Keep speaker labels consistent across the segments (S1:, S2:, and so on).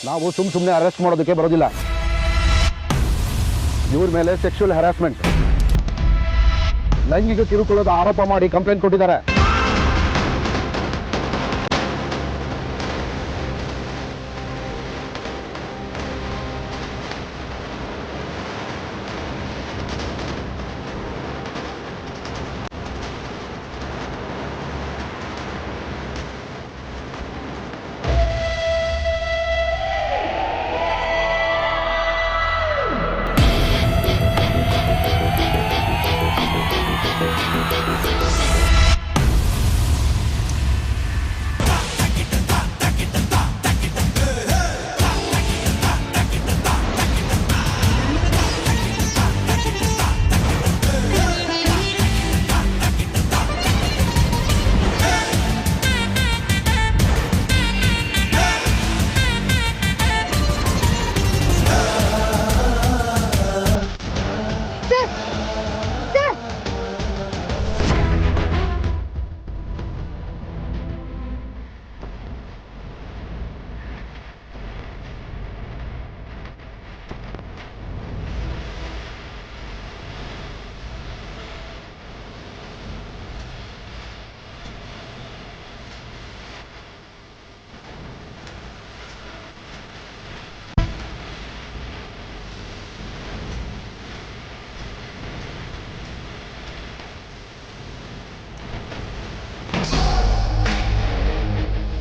S1: ನಾವು ಸುಮ್ಮನೆ ಅರೆಸ್ಟ್ ಮಾಡೋದಕ್ಕೆ ಬರೋದಿಲ್ಲ. ಇವ್ರ ಮೇಲೆ ಸೆಕ್ಷುವಲ್ ಹರಾಸ್ಮೆಂಟ್, ಲೈಂಗಿಕ ಕಿರುಕುಳದ ಆರೋಪ ಮಾಡಿ ಕಂಪ್ಲೇಂಟ್ ಕೊಟ್ಟಿದ್ದಾರೆ.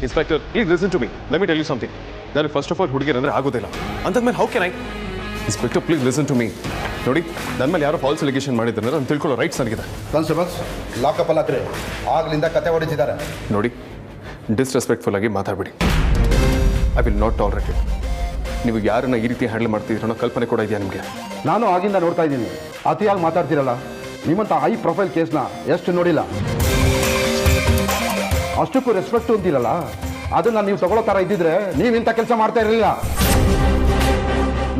S2: Inspector, please listen to me. Let me tell you something. That first of all, ಹುಡುಗಿರ ಅಂದ್ರೆ ಆಗೋದಿಲ್ಲ. ಅಂತಂದ್ಮೇಲೆ how can I? Inspector, please listen to me. ನೋಡಿ, ನನ್ನ ಮೇಲೆ ಯಾರೋ ಫಾಲ್ಸ್ ಅಲಿಗೇಷನ್ ಮಾಡಿದ್ರೆ ನಾನು ತಿಳ್ಕೊಳ್ಳೋ ರೈಟ್ಸ್ ನನಗಿದೆ.
S1: ಕಾನ್ಸ್ಟೇಬಲ್ಸ್, ಲಾಕಪ್ ಅಲ್ಲಾಕ್ರೆ ಆಗ್ಲಿಂದ ಕತೆ ಹೊಡಿತಿದ್ದಾರೆ.
S2: ನೋಡಿ, ಡಿಸ್ರೆಸ್ಪೆಕ್ಟ್ಫುಲ್ ಆಗಿ ಮಾತಾಡಬೇಡಿ. I will not tolerate it. ನೀವು ಯಾರನ್ನ ಈ ರೀತಿ ಹ್ಯಾಂಡಲ್ ಮಾಡ್ತಿದ್ದೀರೋ ಅನ್ನೋ ಕಲ್ಪನೆ ಕೂಡ ಇದೆಯಾ ನಿಮಗೆ?
S1: ನಾನು ಆಗಿಂದ ನೋಡ್ತಾ ಇದ್ದೀನಿ. ಅತಿಯಾಗಿ ಮಾತಾಡ್ತಿರಲ್ಲ. ನಿಮ್ಮಂತ ಹೈ ಪ್ರೊಫೈಲ್ ಕೇಸ್ನ ಎಷ್ಟು ನೋಡಿಲ್ಲ. ಅಷ್ಟಕ್ಕೂ ರೆಸ್ಪೆಕ್ಟ್ ಅಂತಿರಲ್ಲ, ಅದನ್ನ ನೀವು ತಗೊಳ್ಳೋ ಥರ ಇದ್ದಿದ್ರೆ ನೀವು ಇಂಥ ಕೆಲಸ ಮಾಡ್ತಾ ಇರಲಿಲ್ಲ.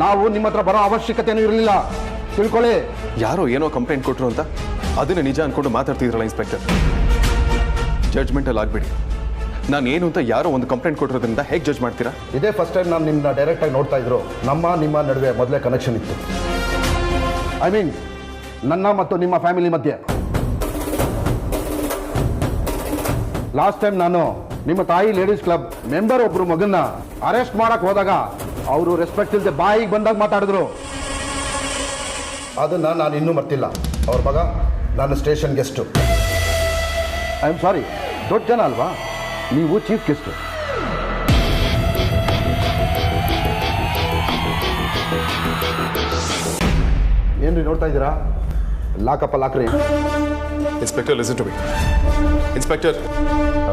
S1: ನಾವು ನಿಮ್ಮ ಹತ್ರ ಬರೋ ಅವಶ್ಯಕತೆಯೂ ಇರಲಿಲ್ಲ. ತಿಳ್ಕೊಳ್ಳಿ.
S2: ಯಾರೋ ಏನೋ ಕಂಪ್ಲೇಂಟ್ ಕೊಟ್ಟರು ಅಂತ ಅದನ್ನ ನಿಜ ಅನ್ಕೊಂಡು ಮಾತಾಡ್ತಿದ್ರಲ್ಲ ಇನ್ಸ್ಪೆಕ್ಟರ್. ಜಡ್ಜ್ಮೆಂಟಲ್ಲಿ ಆಗಬೇಡಿ. ನಾನು ಏನು ಅಂತ ಯಾರೋ ಒಂದು ಕಂಪ್ಲೇಂಟ್ ಕೊಟ್ಟಿರೋದ್ರಿಂದ ಹೇಗೆ ಜಡ್ಜ್ ಮಾಡ್ತೀರಾ?
S1: ಇದೇ ಫಸ್ಟ್ ಟೈಮ್ ನಾನು ನಿಮ್ಮನ್ನ ಡೈರೆಕ್ಟಾಗಿ ನೋಡ್ತಾ ಇದ್ರು. ನಿಮ್ಮ ನಡುವೆ ಮೊದಲೇ ಕನೆಕ್ಷನ್ ಇತ್ತು. ಐ ಮೀನ್ ನನ್ನ ಮತ್ತು ನಿಮ್ಮ ಫ್ಯಾಮಿಲಿ ಮಧ್ಯೆ. ಲಾಸ್ಟ್ ಟೈಮ್ ನಾನು ನಿಮ್ಮ ತಾಯಿ ಲೇಡೀಸ್ ಕ್ಲಬ್ ಮೆಂಬರ್ ಒಬ್ಬರು ಮಗನ್ನ ಅರೆಸ್ಟ್ ಮಾಡಕ್ ಹೋದಾಗ ಅವರು ರೆಸ್ಪೆಕ್ಟ್ ಇಲ್ಲದೆ ಬಾಯಿಗೆ ಬಂದಾಗ ಮಾತಾಡಿದ್ರು. ಅದನ್ನ ನಾನು ಇನ್ನೂ ಮರ್ತಿಲ್ಲ. ಅವ್ರ ಮಗ ನಾನು station guest. I am sorry, ದೊಡ್ಡ ಜನ ಅಲ್ವಾ, ನೀವು ಚೀಫ್ ಗೆಸ್ಟು. ಏನ್ರಿ ನೋಡ್ತಾ ಇದ್ದೀರಾ? ಲಾಕಪ್ಪ ಲಾಕ್ರಿ.
S2: Inspector, listen to me. Inspector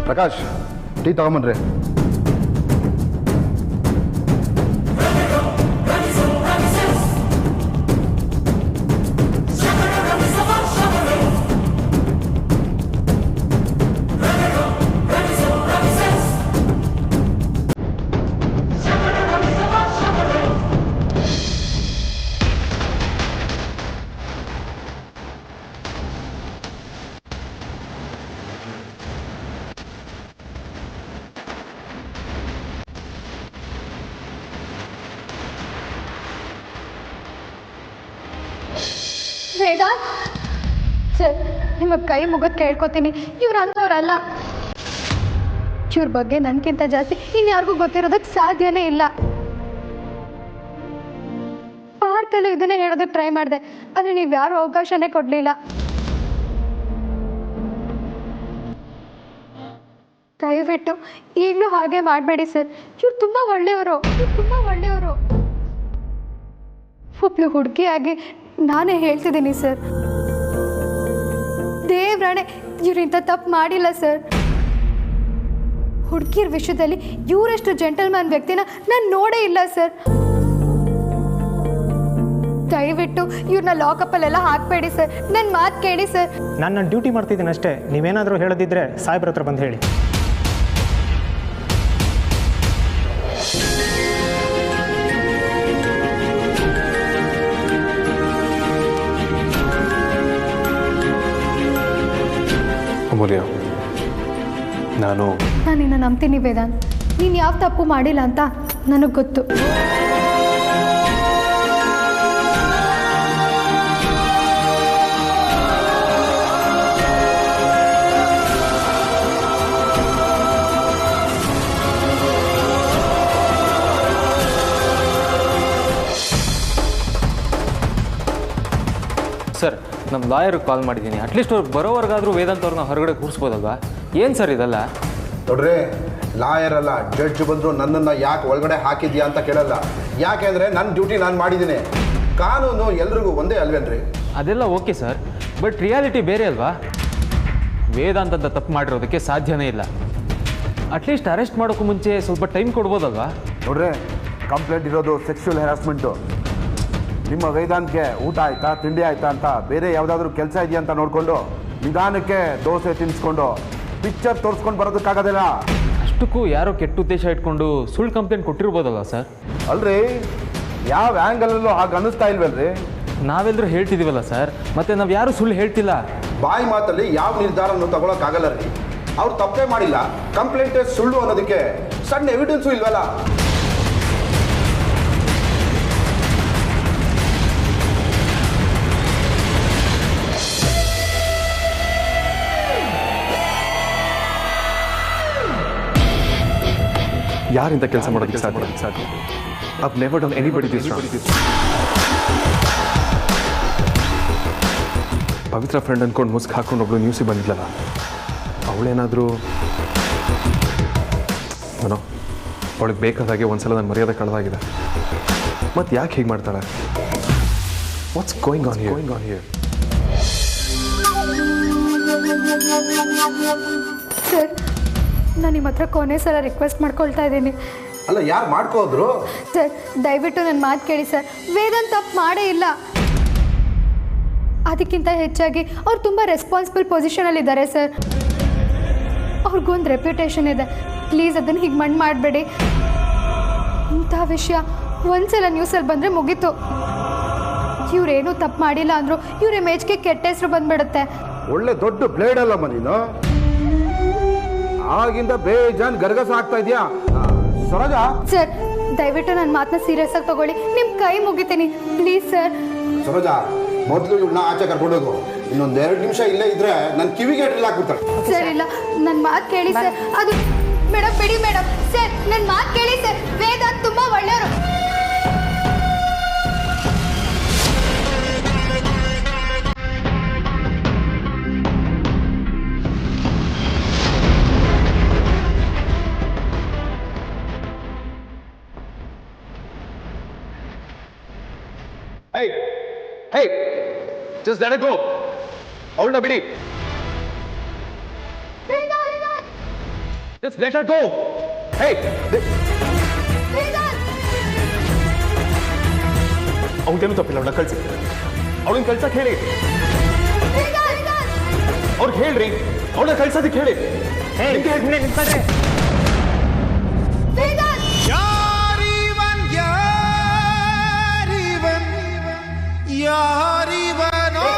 S1: Prakash, tea ತಗೊಂಬನ್ರಿ.
S3: ವೇದಾಂತ್ ಸರ್, ನಿಮ್ಮ ಕೈ ಮುಗಿದು ಕೇಳ್ಕೊತೀನಿ, ಇವ್ರು ಅಂಥವ್ರಲ್ಲ. ಇವ್ರ ಬಗ್ಗೆ ನನಗಿಂತ ಜಾಸ್ತಿ ಇನ್ಯಾರಿಗೂ ಗೊತ್ತಿರೋದಕ್ಕೆ ಸಾಧ್ಯನೇ ಇಲ್ಲ. ಪಾರ್ಕಲ್ಲೂ ಇದನ್ನೇ ಹೇಳೋದಕ್ಕೆ ಟ್ರೈ ಮಾಡಿದೆ, ಆದರೆ ನೀವು ಯಾರು ಅವಕಾಶನೇ ಕೊಡಲಿಲ್ಲ. ದಯವಿಟ್ಟು ಈಗಲೂ ಹಾಗೆ ಮಾಡಬೇಡಿ ಸರ್. ಇವ್ರು ತುಂಬ ಒಳ್ಳೆಯವರು. ಒಬ್ಳು ಹುಡುಗಿಯಾಗಿ ನಾನೇ ಹೇಳ್ತಿದ್ದೀನಿ ಸರ್. ದೇವ್ರಾಣೆ ಇವ್ರಿಂಥ ತಪ್ಪು ಮಾಡಿಲ್ಲ ಸರ್. ಹುಡುಗಿಯರ ವಿಷಯದಲ್ಲಿ ಇವರಷ್ಟು ಜೆಂಟಲ್ಮ್ಯಾನ್ ವ್ಯಕ್ತಿನ ನಾನು ನೋಡೇ ಇಲ್ಲ ಸರ್. ದಯವಿಟ್ಟು ಇವ್ರನ್ನ ಲಾಕಪ್ಪಲ್ಲೆಲ್ಲ ಹಾಕಬೇಡಿ ಸರ್. ನನ್ನ ಮಾತು ಕೇಳಿ ಸರ್.
S4: ನಾನು ನನ್ನ ಡ್ಯೂಟಿ ಮಾಡ್ತಿದ್ದೀನಿ ಅಷ್ಟೇ. ನೀವೇನಾದರೂ ಹೇಳೋದಿದ್ರೆ ಸಾಹೇಬ್ರ ಹತ್ರ ಬಂದು ಹೇಳಿ.
S2: ಅಮೂಲ್ಯ, ನಾನು
S3: ನಿನ್ನ ನಂಬ್ತೀನಿ ವೇದಾಂತ್. ನೀನು ಯಾವ ತಪ್ಪು ಮಾಡಿಲ್ಲ ಅಂತ ನನಗೆ ಗೊತ್ತು.
S5: ಸರ್, ನಮ್ಮ ಲಾಯರ್ಗೆ ಕಾಲ್ ಮಾಡಿದ್ದೀನಿ. ಅಟ್ಲೀಸ್ಟ್ ಅವ್ರು ಬರೋವರೆಗಾದರೂ ವೇದಾಂತ್ ಅವ್ರನ್ನ ಹೊರಗಡೆ ಕೂರಿಸ್ಬೋದಲ್ವಾ? ಏನು ಸರ್ ಇದೆಲ್ಲ?
S1: ನೋಡ್ರಿ, ಲಾಯರ್ ಅಲ್ಲ, ಜಡ್ಜ್ ಬಂದರು ನನ್ನನ್ನು ಯಾಕೆ ಒಳಗಡೆ ಹಾಕಿದ್ಯಾ ಅಂತ ಕೇಳಲ್ಲ. ಯಾಕೆ ಅಂದರೆ ನನ್ನ ಡ್ಯೂಟಿ ನಾನು ಮಾಡಿದ್ದೀನಿ. ಕಾನೂನು ಎಲ್ರಿಗೂ ಒಂದೇ ಅಲ್ವೇನ್ರಿ?
S5: ಅದೆಲ್ಲ ಓಕೆ ಸರ್, ಬಟ್ ರಿಯಾಲಿಟಿ ಬೇರೆ ಅಲ್ವಾ? ವೇದಾಂತ್ ಅಂತ ತಪ್ಪು ಮಾಡಿರೋದಕ್ಕೆ ಸಾಧ್ಯನೇ ಇಲ್ಲ. ಅಟ್ಲೀಸ್ಟ್ ಅರೆಸ್ಟ್ ಮಾಡೋಕ್ಕೂ ಮುಂಚೆ ಸ್ವಲ್ಪ ಟೈಮ್ ಕೊಡ್ಬೋದಲ್ವಾ?
S1: ನೋಡ್ರಿ, ಕಂಪ್ಲೇಂಟ್ ಇರೋದು ಸೆಕ್ಸುವಲ್ ಹ್ಯಾರಾಸ್ಮೆಂಟು. ನಿಮ್ಮ ವೇದಾಂತ್ಗೆ ಊಟ ಆಯ್ತಾ, ತಿಂಡಿ ಆಯ್ತಾ ಅಂತ ಬೇರೆ ಯಾವುದಾದ್ರೂ ಕೆಲಸ ಇದೆಯಾ ಅಂತ ನೋಡಿಕೊಂಡು ನಿಧಾನಕ್ಕೆ ದೋಸೆ ತಿನ್ನಿಸ್ಕೊಂಡು ಪಿಕ್ಚರ್ ತೋರಿಸ್ಕೊಂಡು ಬರೋದಕ್ಕಾಗೋದಿಲ್ಲ.
S5: ಅಷ್ಟಕ್ಕೂ ಯಾರೋ ಕೆಟ್ಟ ಉದ್ದೇಶ ಇಟ್ಕೊಂಡು ಸುಳ್ಳು ಕಂಪ್ಲೇಂಟ್ ಕೊಟ್ಟಿರ್ಬೋದಲ್ವಾ ಸರ್?
S1: ಅಲ್ರಿ, ಯಾವ ಆ್ಯಂಗಲಲ್ಲೂ ಹಾಗೆ ಅನ್ನಿಸ್ತಾ ಇಲ್ವಲ್ರಿ?
S5: ನಾವೆಲ್ಲರೂ ಹೇಳ್ತಿದ್ದೀವಲ್ಲ ಸರ್, ಮತ್ತೆ ನಾವು ಯಾರೂ ಸುಳ್ಳು ಹೇಳ್ತಿಲ್ಲ.
S1: ಬಾಯಿ ಮಾತಲ್ಲಿ ಯಾವ ನಿರ್ಧಾರನೂ ತಗೊಳಕ್ಕಾಗಲ್ಲ ರೀ. ಅವ್ರು ತಪ್ಪೇ ಮಾಡಿಲ್ಲ, ಕಂಪ್ಲೇಂಟೇ ಸುಳ್ಳು ಅನ್ನೋದಕ್ಕೆ ಸಣ್ಣ ಎವಿಡೆನ್ಸು ಇಲ್ವಲ್ಲ.
S2: ಯಾರಿಂದ ಕೆಲಸ ಮಾಡೋದಕ್ಕೆ ಸಾಧ್ಯ? I've never done anybody this wrong. Pavitra friend ಅಂದ್ಕೊಂಡು ಮುಸ್ಕ್ ಹಾಕೊಂಡು ಒಬ್ಳು ನ್ಯೂಸಿಗೆ ಬಂದಿದ್ಲಲ್ಲ, ಅವಳೇನಾದರೂ ಏನೋ ಅವಳಿಗೆ ಬೇಕಾದಾಗೆ ಒಂದ್ಸಲ ನನ್ನ ಮರ್ಯಾದೆ ಕಳೆದಾಗಿದೆ. ಮತ್ತೆ ಯಾಕೆ ಹೀಗೆ ಮಾಡ್ತಾಳೆ? What's going on here?
S3: Sir, ನಾನು ನಿಮ್ಮ ಹತ್ರ ಕೊನೆ ಸಲ ರಿಕ್ವೆಸ್ಟ್ ಮಾಡ್ಕೊಳ್ತಾ ಇದ್ದೀನಿ.
S1: ಅಲ್ಲ, ಯಾರು ಮಾಡ್ಕೋದ್ರು?
S3: ಸರ್, ದಯವಿಟ್ಟು ನನ್ನ ಮಾತು ಕೇಳಿ ಸರ್. ವೇದಾಂತ್ ತಪ್ಪು ಮಾಡೇ ಇಲ್ಲ. ಅದಕ್ಕಿಂತ ಹೆಚ್ಚಾಗಿ ಅವ್ರು ತುಂಬ ರೆಸ್ಪಾನ್ಸಿಬಲ್ ಪೊಸಿಷನಲ್ಲಿದ್ದಾರೆ ಸರ್. ಅವ್ರಿಗೊಂದು ರೆಪ್ಯುಟೇಷನ್ ಇದೆ. ಪ್ಲೀಸ್ ಅದನ್ನು ಹೀಗೆ ಮಣ್ಣು ಮಾಡಬೇಡಿ. ಇಂಥ ವಿಷಯ ಒಂದ್ಸಲ ನ್ಯೂಸಲ್ಲಿ ಬಂದರೆ ಮುಗೀತು. ಇವ್ರೇನೂ ತಪ್ಪು ಮಾಡಿಲ್ಲ ಅಂದರು ಇವ್ರ ಇಮೇಜ್ಗೆ ಕೆಟ್ಟ ಹೆಸರು ಬಂದ್ಬಿಡುತ್ತೆ.
S1: ಒಳ್ಳೆ ದೊಡ್ಡ ಬ್ಲೇಡ್ ಅಲ್ಲಮ್ಮ ನೀನು. ಆಗಿಂದ ಬೇಜಾನ್ ಗರ್ಗಸ ಆಗ್ತಾ ಇದೆಯಾ ಸರೋಜ?
S3: ಸರ್, ದಯವಿಟ್ಟು ನನ್ನ ಮಾತನ್ನ ಸೀರಿಯಸ್ ಆಗಿ ತಗೊಳ್ಳಿ. ನಿಮ್ಮ ಕೈ ಮುಗಿತೀನಿ ಪ್ಲೀಸ್ ಸರ್.
S1: ಸರೋಜ, ಮೊದಲು ಇವಳನ್ನ ಆಚೆ ಕರ್ಕೊಂಡೋಗು. ಇನ್ನೊಂದು 2 ನಿಮಿಷ ಇಲ್ಲೇ ಇದ್ರೆ ನನ್ನ ಕಿವಿಗೆ ಡ್ರಿಲ್ ಹಾಕ್ಬಿಡ್ತಾಳೆ.
S3: ಸರ್, ಇಲ್ಲ, ನನ್ನ ಮಾತು ಕೇಳಿ ಸರ್. ಅದು ಮೇಡಮ್, ಬಿಡಿ ಮೇಡಮ್. ಸರ್, ನನ್ನ ಮಾತು ಕೇಳಿ ಸರ್. ವೇದಾಂತ್ ತುಂಬ ಒಳ್ಳೆಯವರು.
S2: Hey, just let her go. ಅವಳನ್ನ ಬಿಡಿ. Just let her go. Hey, ಅವಳೇನು ತಪ್ಪಿಲ್ಲ, ಅವಳನ್ನ ಕಳ್ಸಿ. ಅವಳನ್ನ ಕಳ್ಸಕ್ಕೆ ಹೇಳಿ. ಅವ್ರಿಗೆ ಹೇಳ್ರಿ, ಅವಳನ್ನ ಕಳ್ಸೋದಕ್ಕೆ ಹೇಳಿ.
S6: ಯಾರಿವನೋ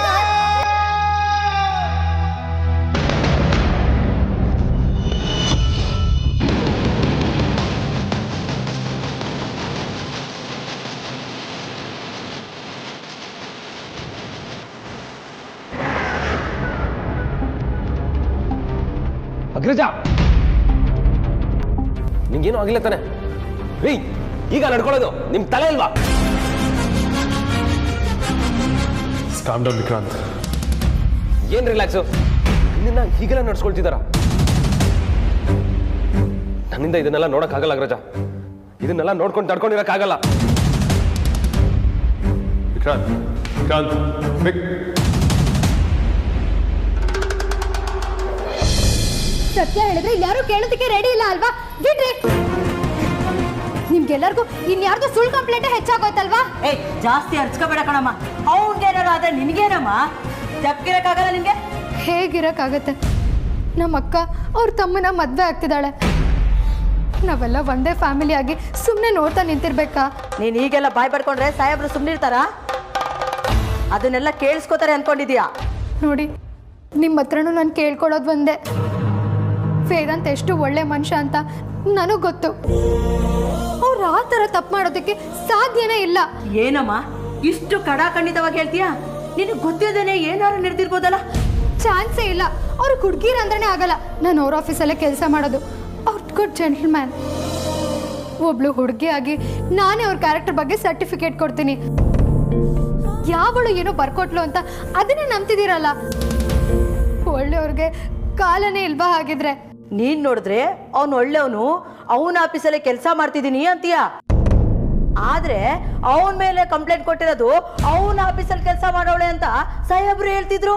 S7: ಅಗ್ರಜ, ನಿಂಗೇನು ಆಗಿಲ್ಲ ತಾನೆ? ರೀ, ಈಗ ನಡ್ಕೊಳ್ಳೋದು ನಿಮ್ ತಲೆ ಇಲ್ವಾ?
S2: Calm down, Vikrant.
S7: ಏನ್ ರಿಲ್ಯಾಕ್ಸು? ನಿನ್ನ ಹೀಗೆಲ್ಲ ನಡ್ಸ್ಕೊಳ್ತಿದಾರ? ನನ್ನಿಂದ ಇದನ್ನೆಲ್ಲ ನೋಡಕ್ಕಾಗಲ್ಲ ಅಗ್ರಜ. ಇದನ್ನೆಲ್ಲ ನೋಡ್ಕೊಂಡು ತಡ್ಕೊಂಡಿರಕ್ಕಾಗಲ್ಲ.
S2: ವಿಕ್ರಾಂತ್,
S3: ಸತ್ಯ ಹೇಳಿದ್ರೆ ಯಾರು ಕೇಳೋದಕ್ಕೆ ರೆಡಿ ಇಲ್ಲ ಅಲ್ವಾ? ಬಿಡ್ರಿ. ನಿಮ್ಗೆಲ್ಲರಿಗೂ ಇನ್ಯಾರ್ದು ಸುಳ್ಳು ಕಂಪ್ಲೇಂಟ್ ಹೆಚ್ಚಾಗೋಯ್ತಲ್ವಾ?
S8: ಜಾಸ್ತಿ ಹರ್ಚ್ಕೋಬೇಡ ಕಣಮ್ಮ. ಅವ್ನಿಗೇನಾರು ಆದ್ರೆ ನಿನ್ಗೇನಮ್ಮ? ತಪ್ಪಿರಕ್ಕಾಗಲ್ಲ ನಿನ್ಗೆ?
S3: ಹೇಗಿರಕ್ಕಾಗತ್ತೆ? ನಮ್ಮ ಅಕ್ಕ ಅವ್ರ ತಮ್ಮನ ಮದ್ವೆ ಆಗ್ತಿದ್ದಾಳೆ. ನಾವೆಲ್ಲ ಒಂದೇ ಫ್ಯಾಮಿಲಿ ಆಗಿ ಸುಮ್ಮನೆ ನೋಡ್ತಾ ನಿಂತಿರ್ಬೇಕಾ?
S8: ನೀನ್ ಈಗೆಲ್ಲ ಬಾಯ್ ಪಡ್ಕೊಂಡ್ರೆ ಸಾಹೇಬ್ರು ಸುಮ್ಮನಿರ್ತಾರ? ಅದನ್ನೆಲ್ಲ ಕೇಳಿಸ್ಕೋತಾರೆ ಅನ್ಕೊಂಡಿದ್ಯಾ?
S3: ನೋಡಿ, ನಿಮ್ಮ ಹತ್ರನೂ ನಾನು ಕೇಳ್ಕೊಳ್ಳೋದು ಒಂದೇ. ವೇದಾಂತ್ ಎಷ್ಟು ಒಳ್ಳೆ ಮನುಷ್ಯ ಅಂತ ನನಗೆ ಗೊತ್ತು. ಅವ್ರು ಅವ್ರು ಆ ಥರ ತಪ್ಪು ಮಾಡೋದಕ್ಕೆ ಸಾಧ್ಯನೇ ಇಲ್ಲ.
S8: ಏನಮ್ಮ ಇಷ್ಟು ಕಡಾಖಂಡಿತವಾಗಿ ಹೇಳ್ತೀಯಾ? ನಿನಗೆ ಗೊತ್ತಿದ್ದೇನೆ ಏನಾರು ನಡೆದಿರ್ಬೋದಲ್ಲ.
S3: ಚಾನ್ಸೇ ಇಲ್ಲ. ಅವ್ರಿಗೆ ಹುಡುಗಿರ ಅಂದ್ರೇ ಆಗಲ್ಲ. ನಾನು ಅವ್ರ ಆಫೀಸಲ್ಲೇ ಕೆಲಸ ಮಾಡೋದು. ಅವ್ರ ಗುಡ್ ಜೆಂಟಲ್ಮ್ಯಾನ್. ಒಬ್ಳು ಹುಡುಗಿಯಾಗಿ ನಾನೇ ಅವ್ರ ಕ್ಯಾರೆಕ್ಟರ್ ಬಗ್ಗೆ ಸರ್ಟಿಫಿಕೇಟ್ ಕೊಡ್ತೀನಿ. ಯಾವಳು ಏನೋ ಬರ್ಕೊಟ್ಲು ಅಂತ ಅದನ್ನೇ ನಂಬ್ತಿದ್ದೀರಲ್ಲ. ಒಳ್ಳೆಯವ್ರಿಗೆ ಕಾಲನೇ ಇಲ್ವಾ ಹಾಗಿದ್ರೆ?
S8: ನೀನ್ ನೋಡಿದ್ರೆ ಅವನು ಒಳ್ಳೆಯವನು, ಅವನ ಆಫೀಸಲ್ಲೇ ಕೆಲಸ ಮಾಡ್ತಿದ್ದೀನಿ ಅಂತೀಯ. ಆದ್ರೆ ಅವನ ಮೇಲೆ ಕಂಪ್ಲೇಂಟ್ ಕೊಟ್ಟಿರೋದು ಅವನ ಆಫೀಸಲ್ಲಿ ಕೆಲಸ ಮಾಡೋಳೆ ಅಂತ ಸಾಹೇಬ್ರು ಹೇಳ್ತಿದ್ರು.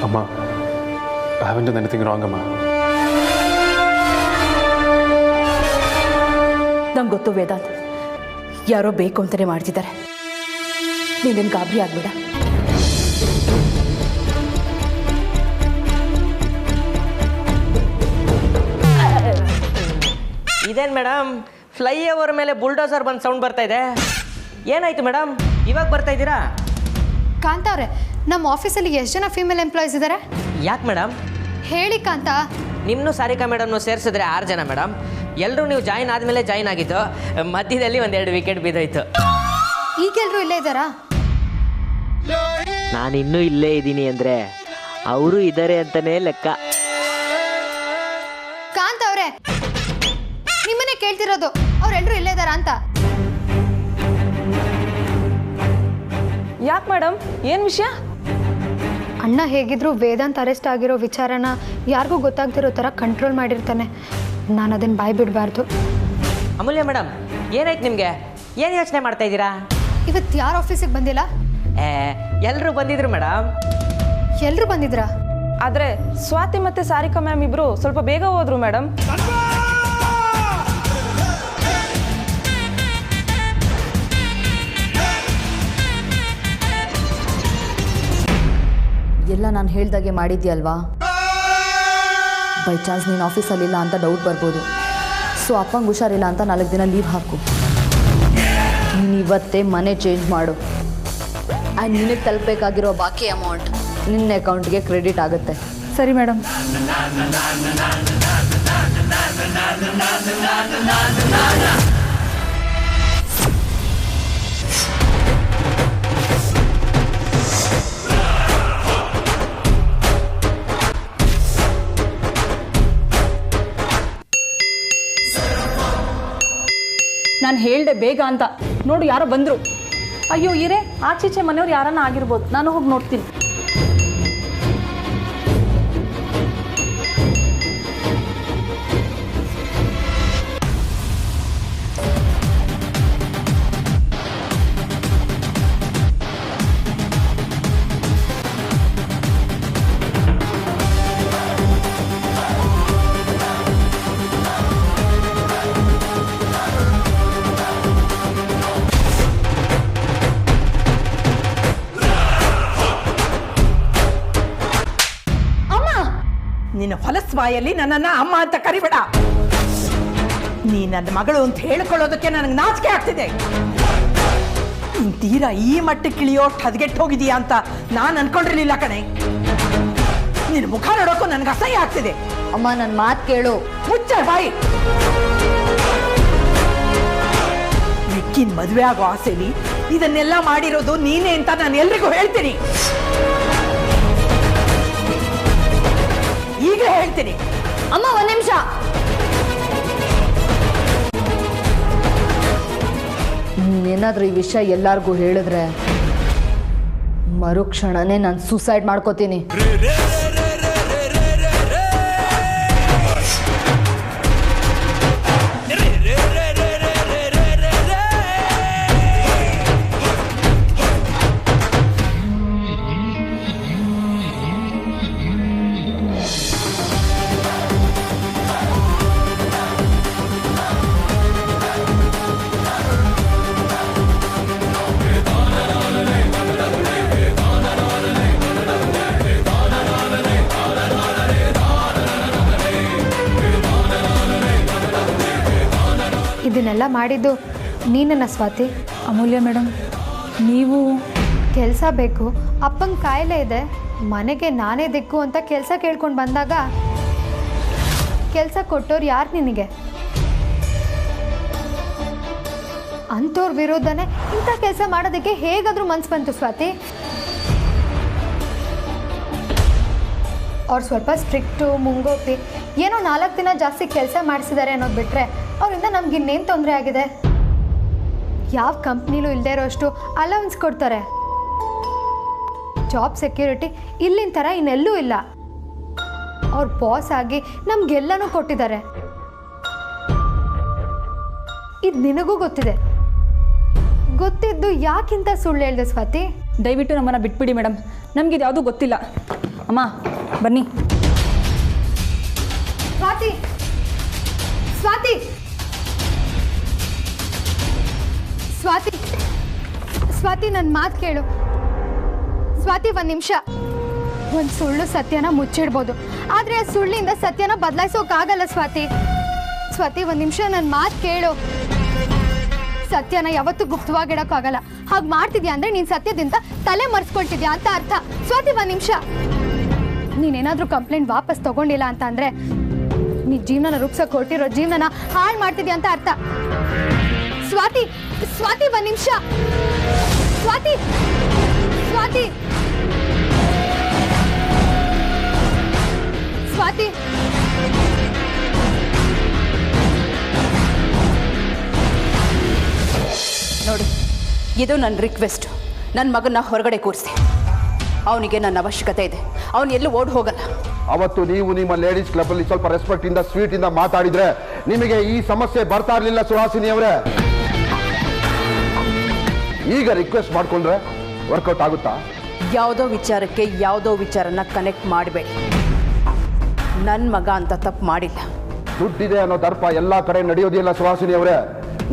S2: ಅಮ್ಮ, I haven't done anything wrong, ಅಮ್ಮ.
S8: ನಂಗೆ ಗೊತ್ತು ವೇದಾಂತ್, ಯಾರೋ ಬೇಕು ಅಂತಾನೆ ಮಾಡ್ತಿದ್ದಾರೆ. ನೀನೇನು ಗಾಬರಿ ಆಗ್ಬೇಡ.
S6: ಇದೇನು ಮೇಡಮ್, ಫ್ಲೈಓವರ್ ಮೇಲೆ ಬುಲ್ಡೋಸರ್ ಬಂದು ಸೌಂಡ್ ಬರ್ತಾ ಇದೆ. ಏನಾಯ್ತು ಮೇಡಮ್, ಇವಾಗ ಬರ್ತಾ ಇದ್ದೀರಾ?
S3: ಕಾಂತ ಅವರೇ, ನಮ್ಮ ಆಫೀಸಲ್ಲಿ ಎಷ್ಟು ಜನ ಫೀಮೇಲ್ ಎಂಪ್ಲಾಯೀಸ್ ಇದ್ದಾರೆ?
S6: ಯಾಕೆ ಮೇಡಮ್?
S3: ಹೇಳಿ ಕಾಂತ.
S6: ನಿಮ್ಮನ್ನು ಸಾರಿಕಾ ಮೇಡಮ್ನು ಸೇರಿಸಿದ್ರೆ 6 ಜನ ಮೇಡಮ್. ಎಲ್ಲರೂ ನೀವು ಜಾಯಿನ್ ಆದಮೇಲೆ ಜಾಯಿನ್ ಆಗಿದ್ದು. ಮಧ್ಯದಲ್ಲಿ 1-2 ವಿಕೆಟ್ ಬಿದ್ದೋಯ್ತು.
S3: ಈಗೆಲ್ಲರೂ ಇಲ್ಲೇ ಇದ್ದಾರಾ?
S6: ನಾನು ಇನ್ನೂ ಇಲ್ಲೇ ಇದ್ದೀನಿ ಅಂದರೆ ಅವರು ಇದ್ದಾರೆ ಅಂತಲೇ ಲೆಕ್ಕ.
S3: ಕಾಂತ ಅವರೇ, ನಿಮ್ಮನ್ನೇ ಕೇಳ್ತಿರೋದು, ಅವರೆಲ್ಲರೂ ಇಲ್ಲೇ ಇದ್ದಾರಾ ಅಂತ.
S9: ಯಾಕೆ ಮೇಡಮ್, ಏನು ವಿಷಯ?
S3: ಅಣ್ಣ ಹೇಗಿದ್ರು ವೇದಾಂತ್ ಅರೆಸ್ಟ್ ಆಗಿರೋ ವಿಚಾರನ ಯಾರಿಗೂ ಗೊತ್ತಾಗ್ತಿರೋ ಥರ ಕಂಟ್ರೋಲ್ ಮಾಡಿರ್ತಾನೆ. ನಾನು ಅದನ್ನು ಬಾಯ್ ಬಿಡಬಾರ್ದು.
S6: ಅಮೂಲ್ಯ ಮೇಡಮ್, ಏನಾಯ್ತು ನಿಮಗೆ? ಏನು ಯೋಚನೆ ಮಾಡ್ತಾ ಇದ್ದೀರಾ?
S3: ಇವತ್ತು ಯಾರು ಆಫೀಸಿಗೆ ಬಂದಿಲ್ಲ?
S6: ಎಲ್ಲರೂ ಬಂದಿದ್ರು ಮೇಡಮ್.
S3: ಎಲ್ಲರೂ ಬಂದಿದ್ರಾ?
S9: ಆದರೆ ಸ್ವಾತಿ ಮತ್ತು ಸಾರಿಕಾ ಮ್ಯಾಮ್ ಇಬ್ಬರು ಸ್ವಲ್ಪ ಬೇಗ ಹೋದ್ರು ಮೇಡಮ್.
S10: ಎಲ್ಲ ನಾನು ಹೇಳ್ದಾಗೆ ಮಾಡಿದ್ಯಲ್ವಾ? ಬೈ ಚಾನ್ಸ್ ನೀನು ಆಫೀಸಲ್ಲಿಲ್ಲ ಅಂತ ಡೌಟ್ ಬರ್ಬೋದು. ಸೊ ಅಪ್ಪಂಗೆ ಹುಷಾರಿಲ್ಲ ಅಂತ 4 ದಿನ ಲೀವ್ ಹಾಕು. ನೀನು ಇವತ್ತೇ ಮನೆ ಚೇಂಜ್ ಮಾಡು. ಆ್ಯಂಡ್ ನಿನಗೆ ತಲುಪಬೇಕಾಗಿರೋ ಬಾಕಿ ಅಮೌಂಟ್ ನಿನ್ನ ಅಕೌಂಟ್ಗೆ ಕ್ರೆಡಿಟ್ ಆಗುತ್ತೆ.
S9: ಸರಿ ಮೇಡಮ್. ನಾನು ಹೇಳ್ದೆ ಬೇಗ ಅಂತ. ನೋಡು ಯಾರೋ ಬಂದರು. ಅಯ್ಯೋ ಇರೇ, ಆಚೀಚೆ ಮನೆಯವ್ರು ಯಾರನ್ನ ಆಗಿರ್ಬೋದು. ನಾನು ಹೋಗಿ ನೋಡ್ತೀನಿ.
S11: ನಿನ್ನ ಹೊಲಸ್ವಾಯಲ್ಲಿ ನನ್ನನ್ನು ಅಮ್ಮ ಅಂತ ಕರಿಬೇಡ. ನೀ ನನ್ನ ಮಗಳು ಅಂತ ಹೇಳ್ಕೊಳ್ಳೋದಕ್ಕೆ ನನಗೆ ನಾಚಿಕೆ ಆಗ್ತಿದೆ. ನೀನು ತೀರಾ ಈ ಮಟ್ಟಕ್ಕೆ ಇಳಿಯೋಷ್ಟು ಹದಗೆಟ್ಟು ಹೋಗಿದೀಯಾ ಅಂತ ನಾನು ಅನ್ಕೊಂಡಿರ್ಲಿಲ್ಲ ಕಣೆ. ನಿನ್ನ ಮುಖ ನೋಡೋಕ್ಕೂ ನನಗೆ ಅಸಹ್ಯ ಆಗ್ತಿದೆ.
S10: ಅಮ್ಮ, ನನ್ನ ಮಾತು ಕೇಳು.
S11: ಮುಚ್ಚ ಬಾಯಿ. ಮಿಕ್ಕಿನ ಮದುವೆ ಆಗೋ ಆಸೆಲಿ ಇದನ್ನೆಲ್ಲ ಮಾಡಿರೋದು ನೀನೇ ಅಂತ ನಾನು ಎಲ್ರಿಗೂ ಹೇಳ್ತೀನಿ. ಈಗ ಹೇಳ್ತೀನಿ.
S10: ಅಮ್ಮ, 1 ನಿಮಿಷ. ನೀನೇನಾದ್ರೂ ಈ ವಿಷಯ ಎಲ್ಲರಿಗೂ ಹೇಳಿದ್ರೆ ಮರುಕ್ಷಣನೇ ನಾನು ಸೂಸೈಡ್ ಮಾಡ್ಕೋತೀನಿ.
S3: ಇದನ್ನೆಲ್ಲ ಮಾಡಿದ್ದು ನೀನನ್ನ ಸ್ವಾತಿ.
S9: ಅಮೂಲ್ಯ ಮೇಡಮ್, ನೀವು
S3: ಕೆಲಸ ಬೇಕು, ಅಪ್ಪಂಗೆ ಕಾಯಿಲೆ ಇದೆ, ಮನೆಗೆ ನಾನೇ ದಿಕ್ಕು ಅಂತ ಕೆಲಸ ಕೇಳ್ಕೊಂಡು ಬಂದಾಗ ಕೆಲಸ ಕೊಟ್ಟೋರು ಯಾರು ನಿನಗೆ? ಅಂಥವ್ರ ವಿರೋಧನೇ ಇಂಥ ಕೆಲಸ ಮಾಡೋದಕ್ಕೆ ಹೇಗಾದರೂ ಮನ್ಸು ಬಂತು ಸ್ವಾತಿ? ಅವ್ರು ಸ್ವಲ್ಪ ಸ್ಟ್ರಿಕ್ಟು, ಮುಂಗೋಪಿ, ಏನೋ 4 ದಿನ ಜಾಸ್ತಿ ಕೆಲಸ ಮಾಡಿಸಿದ್ದಾರೆ ಅನ್ನೋದು ಬಿಟ್ಟರೆ ಅವರಿಂದ ನಮ್ಗೆ ಇನ್ನೇನು ತೊಂದರೆ ಆಗಿದೆ? ಯಾವ ಕಂಪ್ನಿಲೂ ಇಲ್ಲದೆ ಇರೋಷ್ಟು ಅಲೌನ್ಸ್ ಕೊಡ್ತಾರೆ. ಜಾಬ್ ಸೆಕ್ಯೂರಿಟಿ ಇಲ್ಲಿನ ಥರ ಇನ್ನೆಲ್ಲೂ ಇಲ್ಲ. ಅವ್ರ ಬಾಸ್ ಆಗಿ ನಮಗೆಲ್ಲನೂ ಕೊಟ್ಟಿದ್ದಾರೆ. ಇದು ನಿನಗೂ ಗೊತ್ತಿದೆ. ಗೊತ್ತಿದ್ದು ಯಾಕಿಂತ ಸುಳ್ಳು ಹೇಳ್ದೆ ಸ್ವಾತಿ?
S9: ದಯವಿಟ್ಟು ನಮ್ಮನ್ನು ಬಿಟ್ಬಿಡಿ ಮೇಡಮ್, ನಮಗಿದು ಯಾವುದೂ ಗೊತ್ತಿಲ್ಲ. ಅಮ್ಮ ಬನ್ನಿ.
S3: ಸ್ವಾತಿ, ಸ್ವಾತಿ, ಸ್ವಾತಿ, ಸ್ವಾತಿ, ನನ್ನ ಮಾತು ಕೇಳು ಸ್ವಾತಿ. ಒಂದು ನಿಮಿಷ. ಒಂದು ಸುಳ್ಳು ಸತ್ಯನ ಮುಚ್ಚಿಡ್ಬೋದು, ಆದರೆ ಆ ಸುಳ್ಳಿಂದ ಸತ್ಯನ ಬದಲಾಯಿಸೋಕ್ಕಾಗಲ್ಲ ಸ್ವಾತಿ. ಸ್ವಾತಿ, ಒಂದು ನಿಮಿಷ ನನ್ನ ಮಾತು ಕೇಳು. ಸತ್ಯನ ಯಾವತ್ತೂ ಗುಪ್ತವಾಗಿಡೋಕ್ಕಾಗಲ್ಲ. ಹಾಗೆ ಮಾಡ್ತಿದ್ಯಾ ಅಂದರೆ ನೀನು ಸತ್ಯದಿಂದ ತಲೆ ಮರೆಸ್ಕೊಳ್ತಿದ್ಯಾ ಅಂತ ಅರ್ಥ. ಸ್ವಾತಿ, ಒಂದು ನಿಮಿಷ. ನೀನೇನಾದರೂ ಕಂಪ್ಲೇಂಟ್ ವಾಪಸ್ ತೊಗೊಂಡಿಲ್ಲ ಅಂತ ಅಂದರೆ ನೀ ಜೀವನನ ರೂಪಿಸೋಕೆ ಹೊರಟಿರೋ ಜೀವನನ ಹಾಳು ಮಾಡ್ತಿದ್ಯಾ ಅಂತ ಅರ್ಥ. ಸ್ವಾತಿ, ಸ್ವಾತಿ, ಒಂದು ನಿಮಿಷ. ಸ್ವಾತಿ, ಸ್ವಾತಿ, ಸ್ವಾತಿ.
S9: ನೋಡಿ, ಇದು ನನ್ನ ರಿಕ್ವೆಸ್ಟ್. ನನ್ನ ಮಗನ ಹೊರಗಡೆ ಕೂರಿಸಿ. ಅವನಿಗೆ ನನ್ನ ಅವಶ್ಯಕತೆ ಇದೆ. ಅವನು ಎಲ್ಲೂ ಓಡ್ ಹೋಗಲ್ಲ.
S1: ಅವತ್ತು ನೀವು ನಿಮ್ಮ ಲೇಡೀಸ್ ಕ್ಲಬ್ಬಲ್ಲಿ ಸ್ವಲ್ಪ ರೆಸ್ಪೆಕ್ಟ್ ಇಂದ ಸ್ವೀಟ್ ಇಂದ ಮಾತಾಡಿದ್ರೆ ನಿಮಗೆ ಈ ಸಮಸ್ಯೆ ಬರ್ತಾ ಇರಲಿಲ್ಲ ಸುಹಾಸಿನಿ ಅವರೇ. ಈಗ ರಿಕ್ವೆಸ್ಟ್ ಮಾಡ್ಕೊಂಡ್ರೆ ವರ್ಕೌಟ್ ಆಗುತ್ತಾ?
S9: ಯಾವುದೋ ವಿಚಾರಕ್ಕೆ ಯಾವುದೋ ವಿಚಾರನ ಕನೆಕ್ಟ್ ಮಾಡಬೇಡಿ. ನನ್ನ ಮಗ ಅಂತ ತಪ್ಪು ಮಾಡಿಲ್ಲ.
S1: ದುಡ್ಡಿದೆ ಅನ್ನೋ ದರ್ಪ ಎಲ್ಲಾ ಕಡೆ ನಡೆಯೋದಿಲ್ಲ ಸುಹಾಸಿನಿ ಅವರೇ.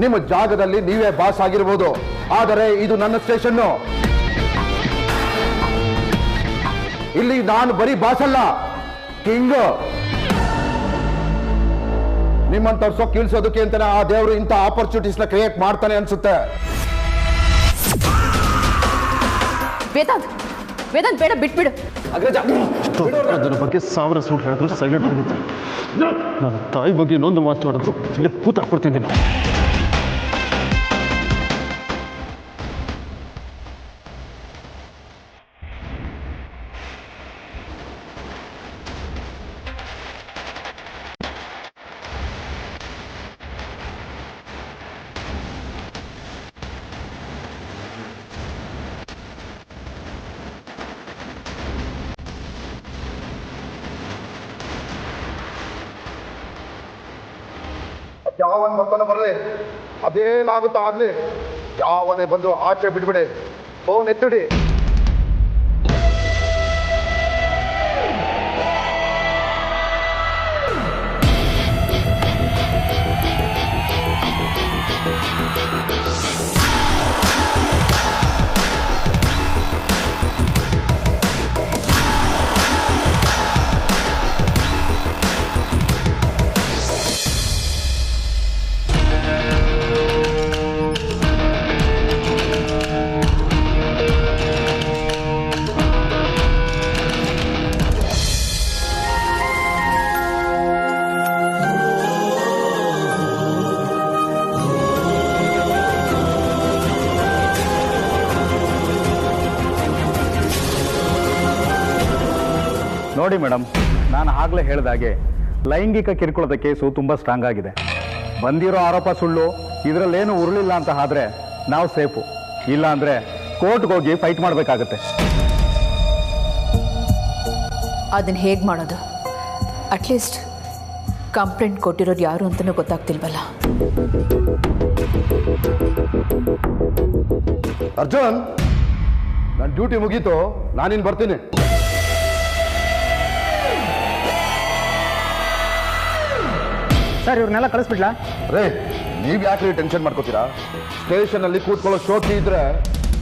S1: ನಿಮ್ಮ ಜಾಗದಲ್ಲಿ ನೀವೇ ಬಾಸ್ ಆಗಿರ್ಬೋದು, ಆದರೆ ಇದು ನನ್ನ ಸ್ಟೇಷನ್ನು. ಇಲ್ಲಿ ನಾನು ಬರೀ ಬಾಸ್ ಅಲ್ಲ, ಕಿಂಗ್. ನಿಮ್ಮಂತ ಕೀಳ್ಸೋದಕ್ಕೆ ಅಂತಾನೆ ಆ ದೇವರು ಇಂಥ ಆಪರ್ಚುನಿಟೀಸ್ನ ಕ್ರಿಯೇಟ್ ಮಾಡ್ತಾನೆ ಅನ್ಸುತ್ತೆ.
S9: ವೇದಾಂತ್, ವೇದಾಂತ್, ಬೇಡ, ಬಿಟ್ಬಿಡು.
S2: ಅದರ ಬಗ್ಗೆ 1000 ಸುಳ್ಳು ಹೇಳಿದ್ರು ಸೈಲೆಂಟ್ ಆಗಿತ್ತು. ನನ್ನ ತಾಯಿ ಬಗ್ಗೆ ಇನ್ನೊಂದು ಮಾತಾಡೋದು ಇಲ್ಲಿ ಕೂತಾಕ್ಬಿಡ್ತೀನಿ.
S1: ಯಾವನ್ ಬರ್ತಾನೆ ಬರಲಿ, ಅದೇನಾಗುತ್ತೋ ಆಗ್ಲಿ, ಯಾವನೇ ಬಂದು ಆಚೆ ಬಿಡ್ಬಿಡಿ, ಫೋನ್ ಎತ್ತಿಡಿ.
S12: ನೋಡಿ ಮೇಡಮ್, ನಾನು ಆಗಲೇ ಹೇಳಿದಾಗೆ ಲೈಂಗಿಕ ಕಿರುಕುಳದ ಕೇಸು ತುಂಬ ಸ್ಟ್ರಾಂಗ್ ಆಗಿದೆ. ಬಂದಿರೋ ಆರೋಪ ಸುಳ್ಳು, ಇದರಲ್ಲೇನು ಉರುಳಿಲ್ಲ ಅಂತ ಆದ್ರೆ ನಾವು ಸೇಫು. ಇಲ್ಲ ಅಂದರೆ ಕೋರ್ಟ್ಗೆ ಹೋಗಿ ಫೈಟ್ ಮಾಡಬೇಕಾಗತ್ತೆ.
S9: ಅದನ್ನು ಹೇಗೆ ಮಾಡೋದು? ಅಟ್ಲೀಸ್ಟ್ ಕಂಪ್ಲೇಂಟ್ ಕೊಟ್ಟಿರೋರು ಯಾರು ಅಂತಲೂ ಗೊತ್ತಾಗ್ತಿಲ್ವಲ್ಲ.
S1: ಅರ್ಜುನ್, ನನ್ನ ಡ್ಯೂಟಿ ಮುಗೀತು, ನಾನಿನ್ ಬರ್ತೀನಿ.
S4: ಸರ್, ಇವ್ರನ್ನೆಲ್ಲ ಕಳಿಸ್ಬಿಡ್ಲಾ?
S1: ರೇ, ನೀವು ಯಾಕೆ ಟೆನ್ಷನ್ ಮಾಡ್ಕೋತೀರಾ? ಸ್ಟೇಷನ್ ಅಲ್ಲಿ ಕೂತ್ಕೊಳ್ಳೋ ಶೋಕಿ ಇದ್ರೆ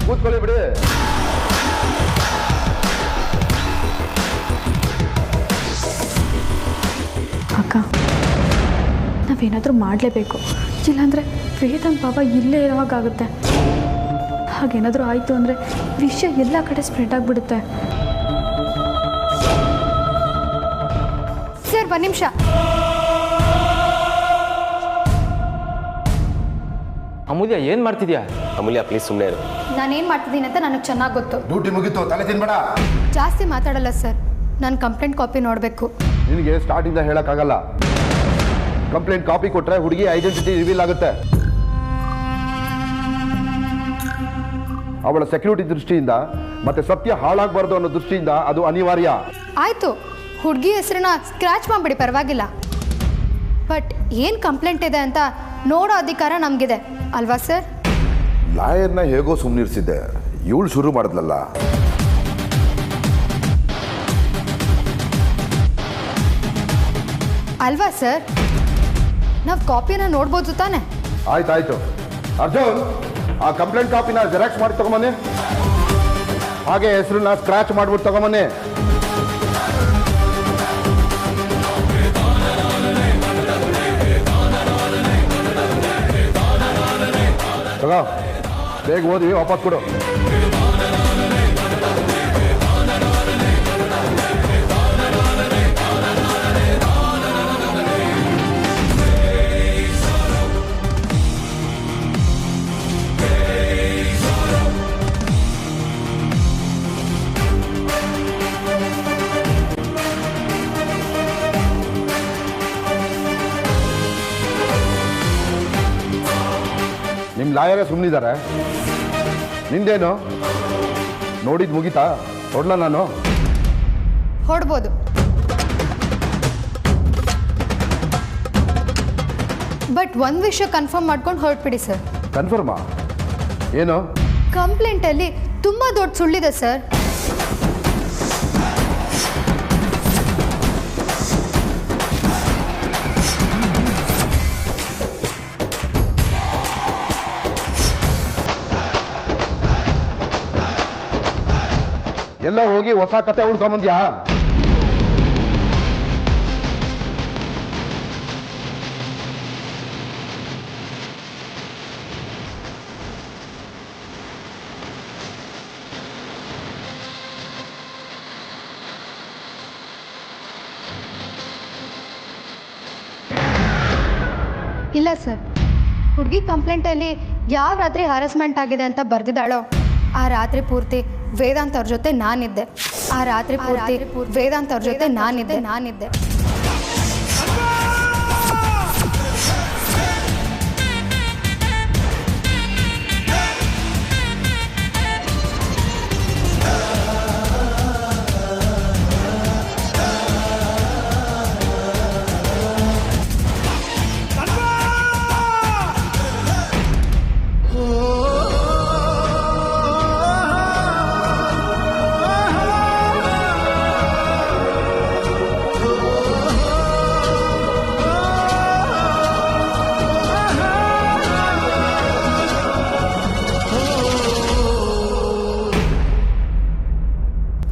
S1: ಕೂತ್ಕೊಳ್ಳಿ ಬಿಡಿ.
S3: ಅಕ್ಕ, ನಾವೇನಾದರೂ ಮಾಡಲೇಬೇಕು. ಇಲ್ಲಾಂದರೆ ವೇದಾಂತ್ ಬಾಬಾ ಇಲ್ಲೇ ಇರೋವಾಗುತ್ತೆ. ಹಾಗೇನಾದರೂ ಆಯಿತು ಅಂದರೆ ವಿಷಯ ಎಲ್ಲ ಕಡೆ ಸ್ಪ್ರೆಡ್ ಆಗಿಬಿಡುತ್ತೆ. ಸರ್, ಒಂದು ನಿಮಿಷ.
S5: ಅಮೂಲ್ಯ, ಏನು ಮಾಡ್ತಿದ್ಯಾ?
S7: ಅಮೂಲ್ಯ, ಪ್ಲೀಸ್ ಸುಮ್ಮನೆ ಇರು.
S3: ನಾನೇನು ಮಾಡ್ತಿದ್ದೀನಿ ಅಂತ ನನಗೆ ಚೆನ್ನಾಗಿ ಗೊತ್ತು.
S1: ಡ್ಯೂಟಿ ಮುಗೀತು, ತಲೆ ತಿನ್ಬೇಡ.
S3: ಜಾಸ್ತಿ ಮಾತಾಡಲ್ಲ ಸರ್. ನಾನು ಕಂಪ್ಲೇಂಟ್ ಕಾಪಿ ನೋಡಬೇಕು.
S1: ನಿನಗೆ ಸ್ಟಾರ್ಟಿಂದ ಹೇಳೋಕ್ಕಾಗಲ್ಲ. ಕಂಪ್ಲೇಂಟ್ ಕಾಪಿ ಕೊಟ್ಟರೆ ಹುಡುಗಿ ಐಡೆಂಟಿಟಿ ರಿವೀಲ್ ಆಗುತ್ತೆ. ಅವಳ ಸೆಕ್ಯೂರಿಟಿ ದೃಷ್ಟಿಯಿಂದ ಮತ್ತೆ ಸತ್ಯ ಹಾಳಾಗಬಾರ್ದು ಅನ್ನೋ ದೃಷ್ಟಿಯಿಂದ ಅದು ಅನಿವಾರ್ಯ.
S3: ಆಯಿತು, ಹುಡುಗಿ ಹೆಸರನ್ನ ಸ್ಕ್ರ್ಯಾಚ್ ಮಾಡಿಬಿಡಿ, ಪರವಾಗಿಲ್ಲ. ಬಟ್ ಏನು ಕಂಪ್ಲೇಂಟ್ ಇದೆ ಅಂತ ನೋಡೋ ಅಧಿಕಾರ ನಮಗಿದೆ ಅಲ್ವಾ ಸರ್?
S1: ಲಾಯರ್ನ ಹೇಗೋ ಸುಮ್ಮನಿರಿಸಿದ್ದೆ, ಇವಳು ಶುರು ಮಾಡಿದ್ಲಲ್ಲ.
S3: ಅಲ್ವಾ ಸರ್? ನಾವು ಕಾಪಿನ ನೋಡ್ಬೋದು ತಾನೆ?
S1: ಆಯ್ತಾಯ್ತು. ಅರ್ಜುನ್, ಆ ಕಂಪ್ಲೇಂಟ್ ಕಾಪಿನ ಜೆರಾಕ್ಸ್ ಮಾಡಿ ತಗೊಂಬನ್ನಿ. ಹಾಗೆ ಹೆಸರನ್ನ ಸ್ಕ್ರಾಚ್ ಮಾಡ್ಬಿಟ್ಟು ತಗೊಂಬನ್ನಿ. ತಗೋ, ಬೇಗ ಓದಿ ವಾಪಸ್ ಕೊಡು. ನಿಮ್ಮ ಲಾಯರೇ ಸುಮ್ಮನಿದ್ದಾರೆ, ನಿಂದೇನು? ನೋಡಿದ್ ಮುಗಿತಾ? ಹೊಡ್ಲ ನಾನು?
S3: ಹೊಡ್ಬೋದು. ಬಟ್ ಒಂದು ವಿಷಯ ಕನ್ಫರ್ಮ್ ಮಾಡ್ಕೊಂಡು ಹೊರಟ್ಬಿಡಿ ಸರ್.
S1: ಕನ್ಫರ್ಮಾ? ಏನು?
S3: ಕಂಪ್ಲೇಂಟಲ್ಲಿ ತುಂಬ ದೊಡ್ಡ ಸುಳ್ಳಿದೆ ಸರ್.
S1: ಎಲ್ಲ ಹೋಗಿ ಹೊಸ ಕತೆ ಉಳ್ಕೊಂಬಂದ್ಯಾ?
S3: ಇಲ್ಲ ಸರ್, ಹುಡುಗಿ ಕಂಪ್ಲೇಂಟಲ್ಲಿ ಯಾವ ರಾತ್ರಿ ಹರಾಸ್ಮೆಂಟ್ ಆಗಿದೆ ಅಂತ ಬರೆದಿದ್ದಾಳೋ ಆ ರಾತ್ರಿ ಪೂರ್ತಿ ವೇದಾಂತ್ ಅವ್ರ ಜೊತೆ ನಾನಿದ್ದೆ. ಆ ರಾತ್ರಿ ಪೂರ್ತಿ ವೇದಾಂತ್ ಅವ್ರ ಜೊತೆ ನಾನಿದ್ದೆ.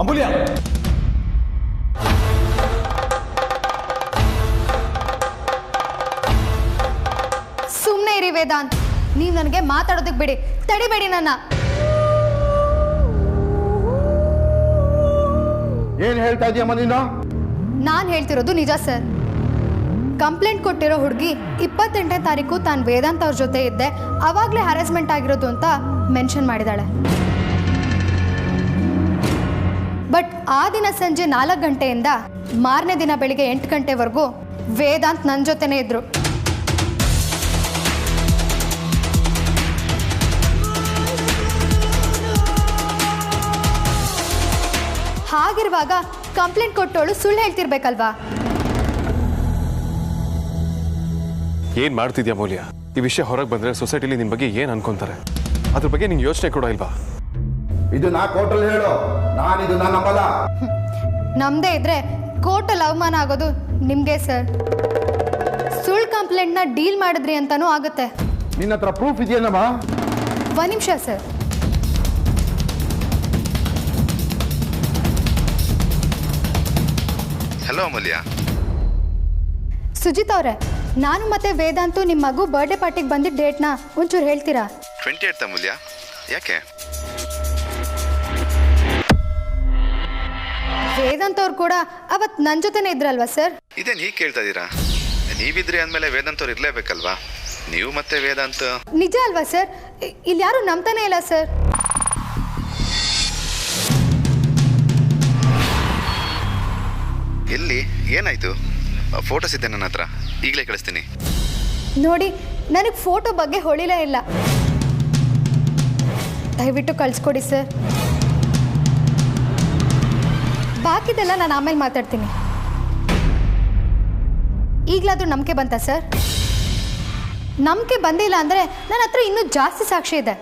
S2: ಅಮೂಲ್ಯ,
S3: ಸುಮ್ಮನೆ ಇರಿ ವೇದಾಂತ್. ನೀವು ನನಗೆ ಮಾತಾಡೋದಕ್ಕೆ ಬಿಡಿ, ತಡಿಬೇಡಿ ನನ್ನ.
S1: ಏನ್ ಹೇಳ್ತಾ ಇದೀಯಮ್ಮ ನೀನು?
S3: ನಾನು ಹೇಳ್ತಿರೋದು ನಿಜ ಸರ್. ಕಂಪ್ಲೇಂಟ್ ಕೊಟ್ಟಿರೋ ಹುಡುಗಿ 28ನೇ ತಾರೀಕು ತಾನು ವೇದಾಂತ್ ಅವ್ರ ಜೊತೆ ಇದ್ದೆ, ಅವಾಗಲೇ ಹರಾಸ್ಮೆಂಟ್ ಆಗಿರೋದು ಅಂತ ಮೆನ್ಷನ್ ಮಾಡಿದಾಳೆ. ಬಟ್ ಆ ದಿನ ಸಂಜೆ 4 ಗಂಟೆಯಿಂದ ಮಾರನೇ ದಿನ ಬೆಳಿಗ್ಗೆ 8 ಗಂಟೆವರೆಗೂ ವೇದಾಂತ್ ನನ್ನ ಜೊತೆನೇ ಇದ್ರು. ಹಾಗಿರುವಾಗ ಕಂಪ್ಲೇಂಟ್ ಕೊಟ್ಟೋಳು ಸುಳ್ಳು ಹೇಳ್ತಿರ್ಬೇಕಲ್ವಾ?
S2: ಏನ್ ಮಾಡ್ತಿದ್ಯಾ ಅಮೂಲ್ಯ? ಈ ವಿಷಯ ಹೊರಗೆ ಬಂದ್ರೆ ಸೊಸೈಟಿಲಿ ನಿನ್ ಬಗ್ಗೆ ಏನ್ ಅನ್ಕೊಂತಾರೆ? ಅದ್ರ ಬಗ್ಗೆ ನಿಂಗೆ ಯೋಚನೆ ಕೂಡ ಇಲ್ವಾ?
S1: ಇದು ನಾ ಕೋರ್ಟಲ್ಲಿ ಹೇಳು, ನಾನಿದು ನನ್ನ ನಂಬಲ್ಲ.
S3: ನಮ್ದೇ ಇದ್ರೆ ಕೋರ್ಟಲ್ಲಿ ಅವಮಾನ ಆಗೋದು ನಿಮ್ಗೆ ಸರ್. ಸುಳ್ಳು ಕಂಪ್ಲೇಂಟ್ನ ಡೀಲ್ ಮಾಡಿದ್ರಿ ಅಂತಾನೂ ಆಗುತ್ತೆ.
S1: ನಿನ್ನ ಹತ್ರ ಪ್ರೂಫ್ ಇದೆಯೇನಮ್ಮ?
S3: ಒಂದು ನಿಮಿಷ ಸರ್.
S13: ಹಲೋ ಅಮೂಲ್ಯ.
S3: ಸುಜಿತ್ ಅವರೇ, ನಾನು ಮತ್ತು ವೇದಾಂತು ನಿಮ್ಮ ಮಗು ಬರ್ಡೇ ಪಾರ್ಟಿಗೆ ಬಂದಿದ್ದ ಡೇಟ್ನ ಒಂಚೂರು ಹೇಳ್ತೀರಾ?
S13: 28 ಅಮೂಲ್ಯ. ಯಾಕೆ?
S3: ವೇದಾಂತ್ ಅವ್ರು ಕೂಡ ಅವತ್ತು ನನ್ನ ಜೊತೆನೇ ಇದ್ರಲ್ವಾ ಸರ್?
S13: ಇದೇನು ಹೀಗೆ ಕೇಳ್ತಾ ಇದ್ದೀರಾ? ನೀವಿದ್ರಿ ಅಂದಮೇಲೆ ವೇದಾಂತ್ ಅವ್ರು ಇರಲೇಬೇಕಲ್ವಾ? ನೀವು ಮತ್ತೆ ವೇದಾಂತ್
S3: ನಿಜ ಅಲ್ವಾ ಸರ್? ಇಲ್ಲಿ ಯಾರು ನಂಬ್ತಾನೆ ಇಲ್ಲ ಸರ್.
S13: ಎಲ್ಲಿ ಏನಾಯ್ತು? ಫೋಟೋಸ್ ಇದೆ ನನ್ನ ಹತ್ರ, ಈಗಲೇ ಕಳಿಸ್ತೀನಿ.
S3: ನೋಡಿ, ನನಗೆ ಫೋಟೋ ಬಗ್ಗೆ ಹೊಳಿಲೇ ಇಲ್ಲ. ದಯವಿಟ್ಟು ಕಳಿಸ್ಕೊಡಿ ಸರ್. ಬಾಕಿದೆಲ್ಲ ನಾನು ಆಮೇಲೆ ಮಾತಾಡ್ತೀನಿ. ಈಗಲಾದ್ರೂ ನಂಬಿಕೆ ಬಂತಾ ಸರ್? ನಂಬಿಕೆ ಬಂದಿಲ್ಲ ಅಂದರೆ ನನ್ನ ಹತ್ರ ಇನ್ನೂ ಜಾಸ್ತಿ ಸಾಕ್ಷಿ ಇದೆ.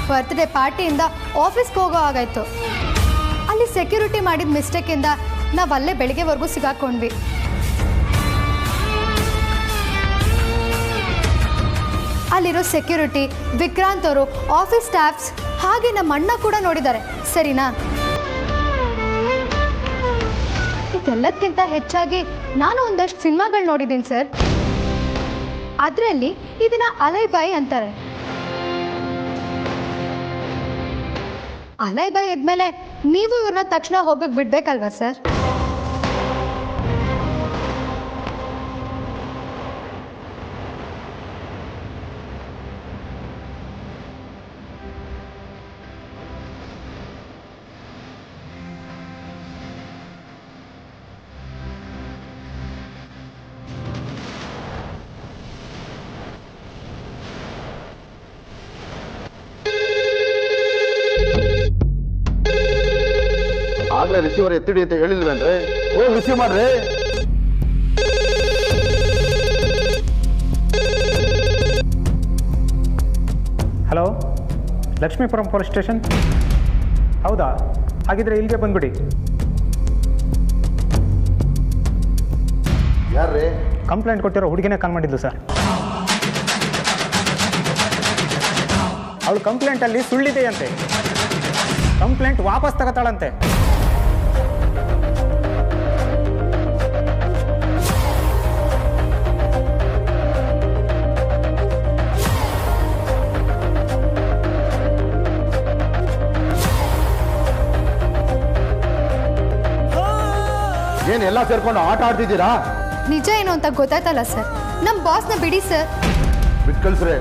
S3: ಬರ್ತ್ಡೇ ಪಾರ್ಟಿಯಿಂದ ಆಫೀಸ್ಗೆ ಹೋಗೋ ಹಾಗಾಯ್ತು. ಅಲ್ಲಿ ಸೆಕ್ಯೂರಿಟಿ ಮಾಡಿದ ಮಿಸ್ಟೇಕಿಂದ ನಾವು ಅಲ್ಲೇ ಬೆಳಿಗ್ಗೆವರೆಗೂ ಸಿಗಾಕೊಂಡ್ವಿ. ಅಲ್ಲಿರೋ ಸೆಕ್ಯೂರಿಟಿ, ವಿಕ್ರಾಂತ್ ಅವರು, ಆಫೀಸ್ ಸ್ಟಾಫ್ಸ್, ಹಾಗೆ ನಮ್ಮ ಅಣ್ಣ ಕೂಡ ನೋಡಿದ್ದಾರೆ. ಸರಿನಾ? ಇದೆಲ್ಲಕ್ಕಿಂತ ಹೆಚ್ಚಾಗಿ ನಾನು ಒಂದಷ್ಟು ಸಿನಿಮಾಗಳು ನೋಡಿದ್ದೀನಿ ಸರ್. ಅದರಲ್ಲಿ ಇದನ್ನ ಅಲೈಬಾಯಿ ಅಂತಾರೆ. ಅಲೈಬಾಯಿ ಆದ್ಮೇಲೆ ನೀವು ಇವ್ರನ್ನ ತಕ್ಷಣ ಹೋಗಕ್ಕೆ ಬಿಡ್ಬೇಕಲ್ವಾ ಸರ್?
S1: ಆಗ್ಲೇ ರಿಸೀವರ್ ಎತ್ತಿಡಿ ಅಂತ ಹೇಳಿಲ್ವೇನ್ರಿ? ಹೋಗಿ ರಿಸೀವ್ ಮಾಡ್ರಿ.
S4: Hello, Lakshmipuram police station. ಹೌದಾ? ಹಾಗಿದ್ರೆ ಇಲ್ಲಿಗೆ ಬಂದ್ಬಿಡಿ.
S1: ಯಾರ್ರೀ?
S4: ಕಂಪ್ಲೇಂಟ್ ಕೊಟ್ಟಿರೋ ಹುಡುಗಿನೇ ಕಾಲ್ ಮಾಡಿದ್ದು ಸರ್. ಅವಳು ಕಂಪ್ಲೇಂಟಲ್ಲಿ ಸುಳ್ಳಿದೆಯಂತೆ. ಕಂಪ್ಲೇಂಟ್ ವಾಪಸ್ ತಗೋತಾಳಂತೆ.
S1: ಏನ್ ಎಲ್ಲ ಸೇರ್ಕೊಂಡು ಆಟ ಆಡ್ತಿದ್ದೀರಾ?
S3: ನಿಜ ಏನು ಅಂತ ಗೊತ್ತಾಯ್ತಲ್ಲ ಸರ್. ನಮ್ಮ ಬಾಸ್ನ ಬಿಡಿ ಸರ್.
S1: ಬಿಟ್ಟು ಕಳ್ಸ್ರೆ.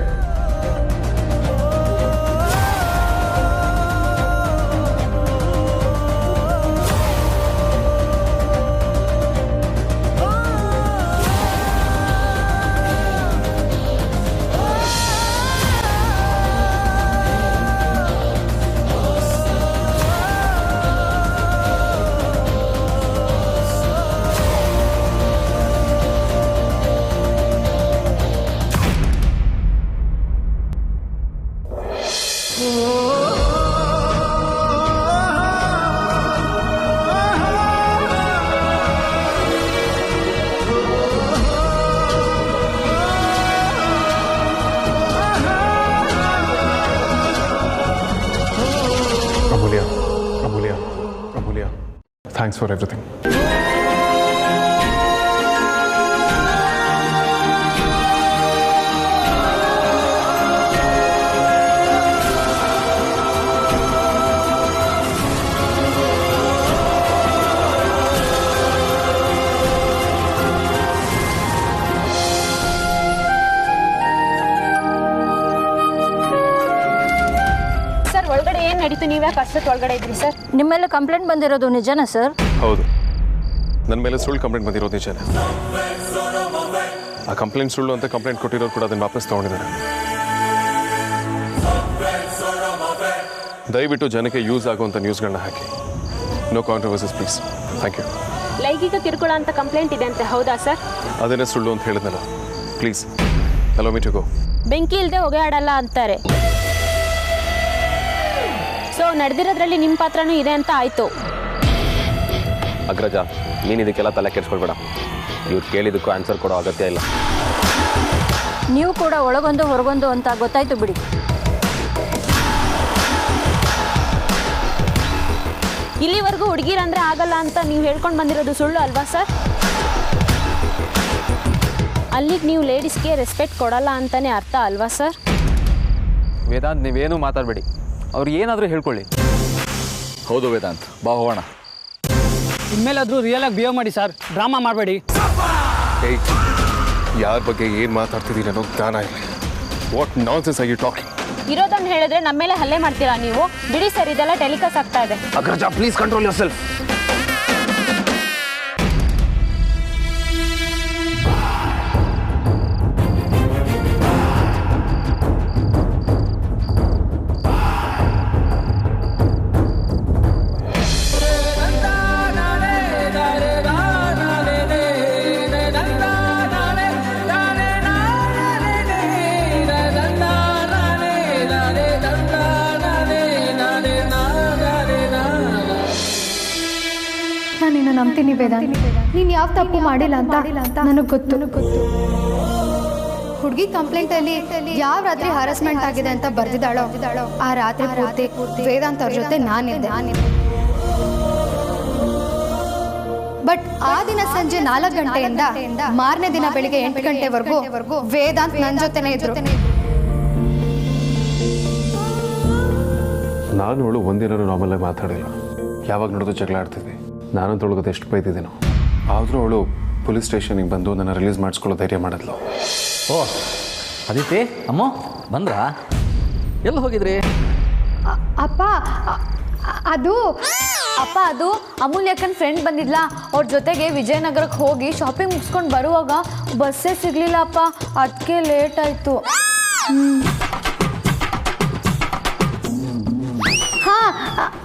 S2: Amulya, thanks for everything.
S14: ಒಳಗಡೆ ಏನು ನಡೀತು? ನೀವ್ಯಾಕೆ ಅಷ್ಟೊತ್ತು ಒಳಗಡೆ ಇದ್ರಿ ಸರ್?
S8: ನಿಮ್ಮ ಮೇಲೆ ಕಂಪ್ಲೇಂಟ್ ಬಂದಿರೋದು ನಿಜನಾ ಸರ್?
S2: ಹೌದು, ನನ್ನ ಮೇಲೆ ಸುಳ್ಳು ಕಂಪ್ಲೇಂಟ್ ಬಂದಿರೋದು ನಿಜನೇ. ಆ ಕಂಪ್ಲೇಂಟ್ ಸುಳ್ಳು ಅಂತ ಕಂಪ್ಲೇಂಟ್ ಕೊಟ್ಟಿರೋರು ಕೂಡ ಅದನ್ನು ವಾಪಸ್ ತಗೊಂಡಿದ್ದಾರೆ. ದಯವಿಟ್ಟು ಜನಕ್ಕೆ ಯೂಸ್ ಆಗುವಂಥ ನ್ಯೂಸ್ಗಳನ್ನ ಹಾಕಿ. No controversies please. Thank you.
S14: ಲೈಂಗಿಕ ಕಿರುಕುಳ ಅಂತ ಕಂಪ್ಲೇಂಟ್ ಇದೆ ಅಂತ ಹೌದಾ ಸರ್?
S2: ಅದೇನೇ ಸುಳ್ಳು ಅಂತ ಹೇಳಿದ್ನಲ್ಲ. Please allow me to go.
S14: ಬೆಂಕಿ ಇಲ್ಲದೆ ಹೊಗೆ ಆಡಲ್ಲ ಅಂತಾರೆ. ಸೊ ನಡೆದಿರೋದ್ರಲ್ಲಿ ನಿಮ್ಮ ಪಾತ್ರನೂ ಇದೆ ಅಂತ ಆಯಿತು.
S7: ಅಗ್ರಜ, ನೀನು ಇದಕ್ಕೆಲ್ಲ ತಲೆ ಕೆಡಿಸ್ಕೊಳ್ಬೇಡ. ಇವ್ರು ಕೇಳಿದ್ದಕ್ಕೂ ಆನ್ಸರ್ ಕೊಡೋ ಅಗತ್ಯ ಇಲ್ಲ.
S8: ನೀವು ಕೂಡ ಒಳಗೊಂದು ಹೊರಗೊಂದು ಅಂತ ಗೊತ್ತಾಯ್ತು ಬಿಡಿ.
S14: ಇಲ್ಲಿವರೆಗೂ ಹುಡುಗಿರಂದ್ರೆ ಆಗಲ್ಲ ಅಂತ ನೀವು ಹೇಳ್ಕೊಂಡು ಬಂದಿರೋದು ಸುಳ್ಳು ಅಲ್ವಾ ಸರ್? ಅಲ್ಲಿಗೆ ನೀವು ಲೇಡೀಸ್ಗೆ ರೆಸ್ಪೆಕ್ಟ್ ಕೊಡಲ್ಲ ಅಂತಲೇ ಅರ್ಥ ಅಲ್ವಾ ಸರ್?
S5: ವೇದಾಂತ್, ನೀವೇನೂ ಮಾತಾಡಬೇಡಿ. ಅವ್ರು ಏನಾದರೂ ಹೇಳ್ಕೊಳ್ಳಿ.
S15: ಹೌದು ವೇದಾಂತ್, ಬಾ ಹೋಗೋಣ.
S16: ಇನ್ಮೇಲಾದರೂ ರಿಯಲಾಗಿ ಬಿಹೇವ್ ಮಾಡಿ ಸರ್, ಡ್ರಾಮಾ ಮಾಡಬೇಡಿ.
S2: ಏಯ್, ಯಾರ ಬಗ್ಗೆ ಏನು ಮಾತಾಡ್ತಿದ್ದೀರಿ ಅನ್ನೋ ಜ್ಞಾನ ಇಲ್ಲ. What nonsense are you talking?
S14: ಇರೋದನ್ನು ಹೇಳಿದ್ರೆ ನಮ್ಮ ಮೇಲೆ ಹಲ್ಲೆ ಮಾಡ್ತೀರಾ ನೀವು? ಬಿಡಿ ಸರ್, ಇದೆಲ್ಲ ಟೆಲಿಕಾಸ್ಟ್ ಆಗ್ತಾ ಇದೆ.
S7: ಅಗ್ರಜ, ಪ್ಲೀಸ್ ಕಂಟ್ರೋಲ್ ಯುವರ್ ಸೆಲ್ಫ್.
S3: ನಾನು ನಿನ್ನ ನಂಬ್ತೀನಿ ವೇದಾಂತ್. ನೀನು ಯಾವ ತಪ್ಪು ಮಾಡಿಲ್ಲ ಅಂತ ನನಗೆ ಗೊತ್ತು. ಹುಡುಗಿ ಕಂಪ್ಲೇಂಟಲ್ಲಿ ಯಾವ ರಾತ್ರಿ ಹರಾಸ್ಮೆಂಟ್ ಆಗಿದೆ ಅಂತ ಬರ್ದಿದ್ದಾಳೋ ಆ ರಾತ್ರಿ ಪೂರ್ತಿ ವೇದಾಂತ್ ಅವ್ರ ಜೊತೆ ನಾನಿದ್ದೆ. ಬಟ್ ಆ ದಿನ ಸಂಜೆ 4 ಗಂಟೆಯಿಂದ ಮಾರನೇ ದಿನ ಬೆಳಿಗ್ಗೆ 8 ಗಂಟೆವರೆಗೂ ವೇದಾಂತ್ ನನ್ನ ಜೊತೆನೇ ಇದ್ರು.
S2: ನಾನು ಅವಳು ಒಂದಿನ ನಾರ್ಮಲಾಗಿ ಮಾತಾಡಿಲ್ಲ. ಯಾವಾಗ ನೋಡೋದು ಜಗಳ ಆಡ್ತಿದ್ವಿ. ನಾನು ತೊಳಗೋದು ಎಷ್ಟು ಬೈತಿದ್ದೀನೋ. ಆದರೂ ಅವಳು ಪೊಲೀಸ್ ಸ್ಟೇಷನಿಗೆ ಬಂದು ನನ್ನ ರಿಲೀಸ್ ಮಾಡಿಸ್ಕೊಳ್ಳೋ ಧೈರ್ಯ ಮಾಡಿದ್ಲು.
S15: ಓ ಅದಿತಿ, ಅಮ್ಮ ಬಂದ್ರಾ? ಎಲ್ಲಿ ಹೋಗಿದ್ರಿ?
S3: ಅಪ್ಪ ಅದು ಅಮೂಲ್ಯಕ್ಕನ ಫ್ರೆಂಡ್ ಬಂದಿದ್ಲಾ, ಅವ್ರ ಜೊತೆಗೆ ವಿಜಯನಗರಕ್ಕೆ ಹೋಗಿ ಶಾಪಿಂಗ್ ಮುಗಿಸ್ಕೊಂಡು ಬರುವಾಗ ಬಸ್ಸೇ ಸಿಗ್ಲಿಲ್ಲ ಅಪ್ಪ, ಅದಕ್ಕೆ ಲೇಟ್ ಆಯಿತು.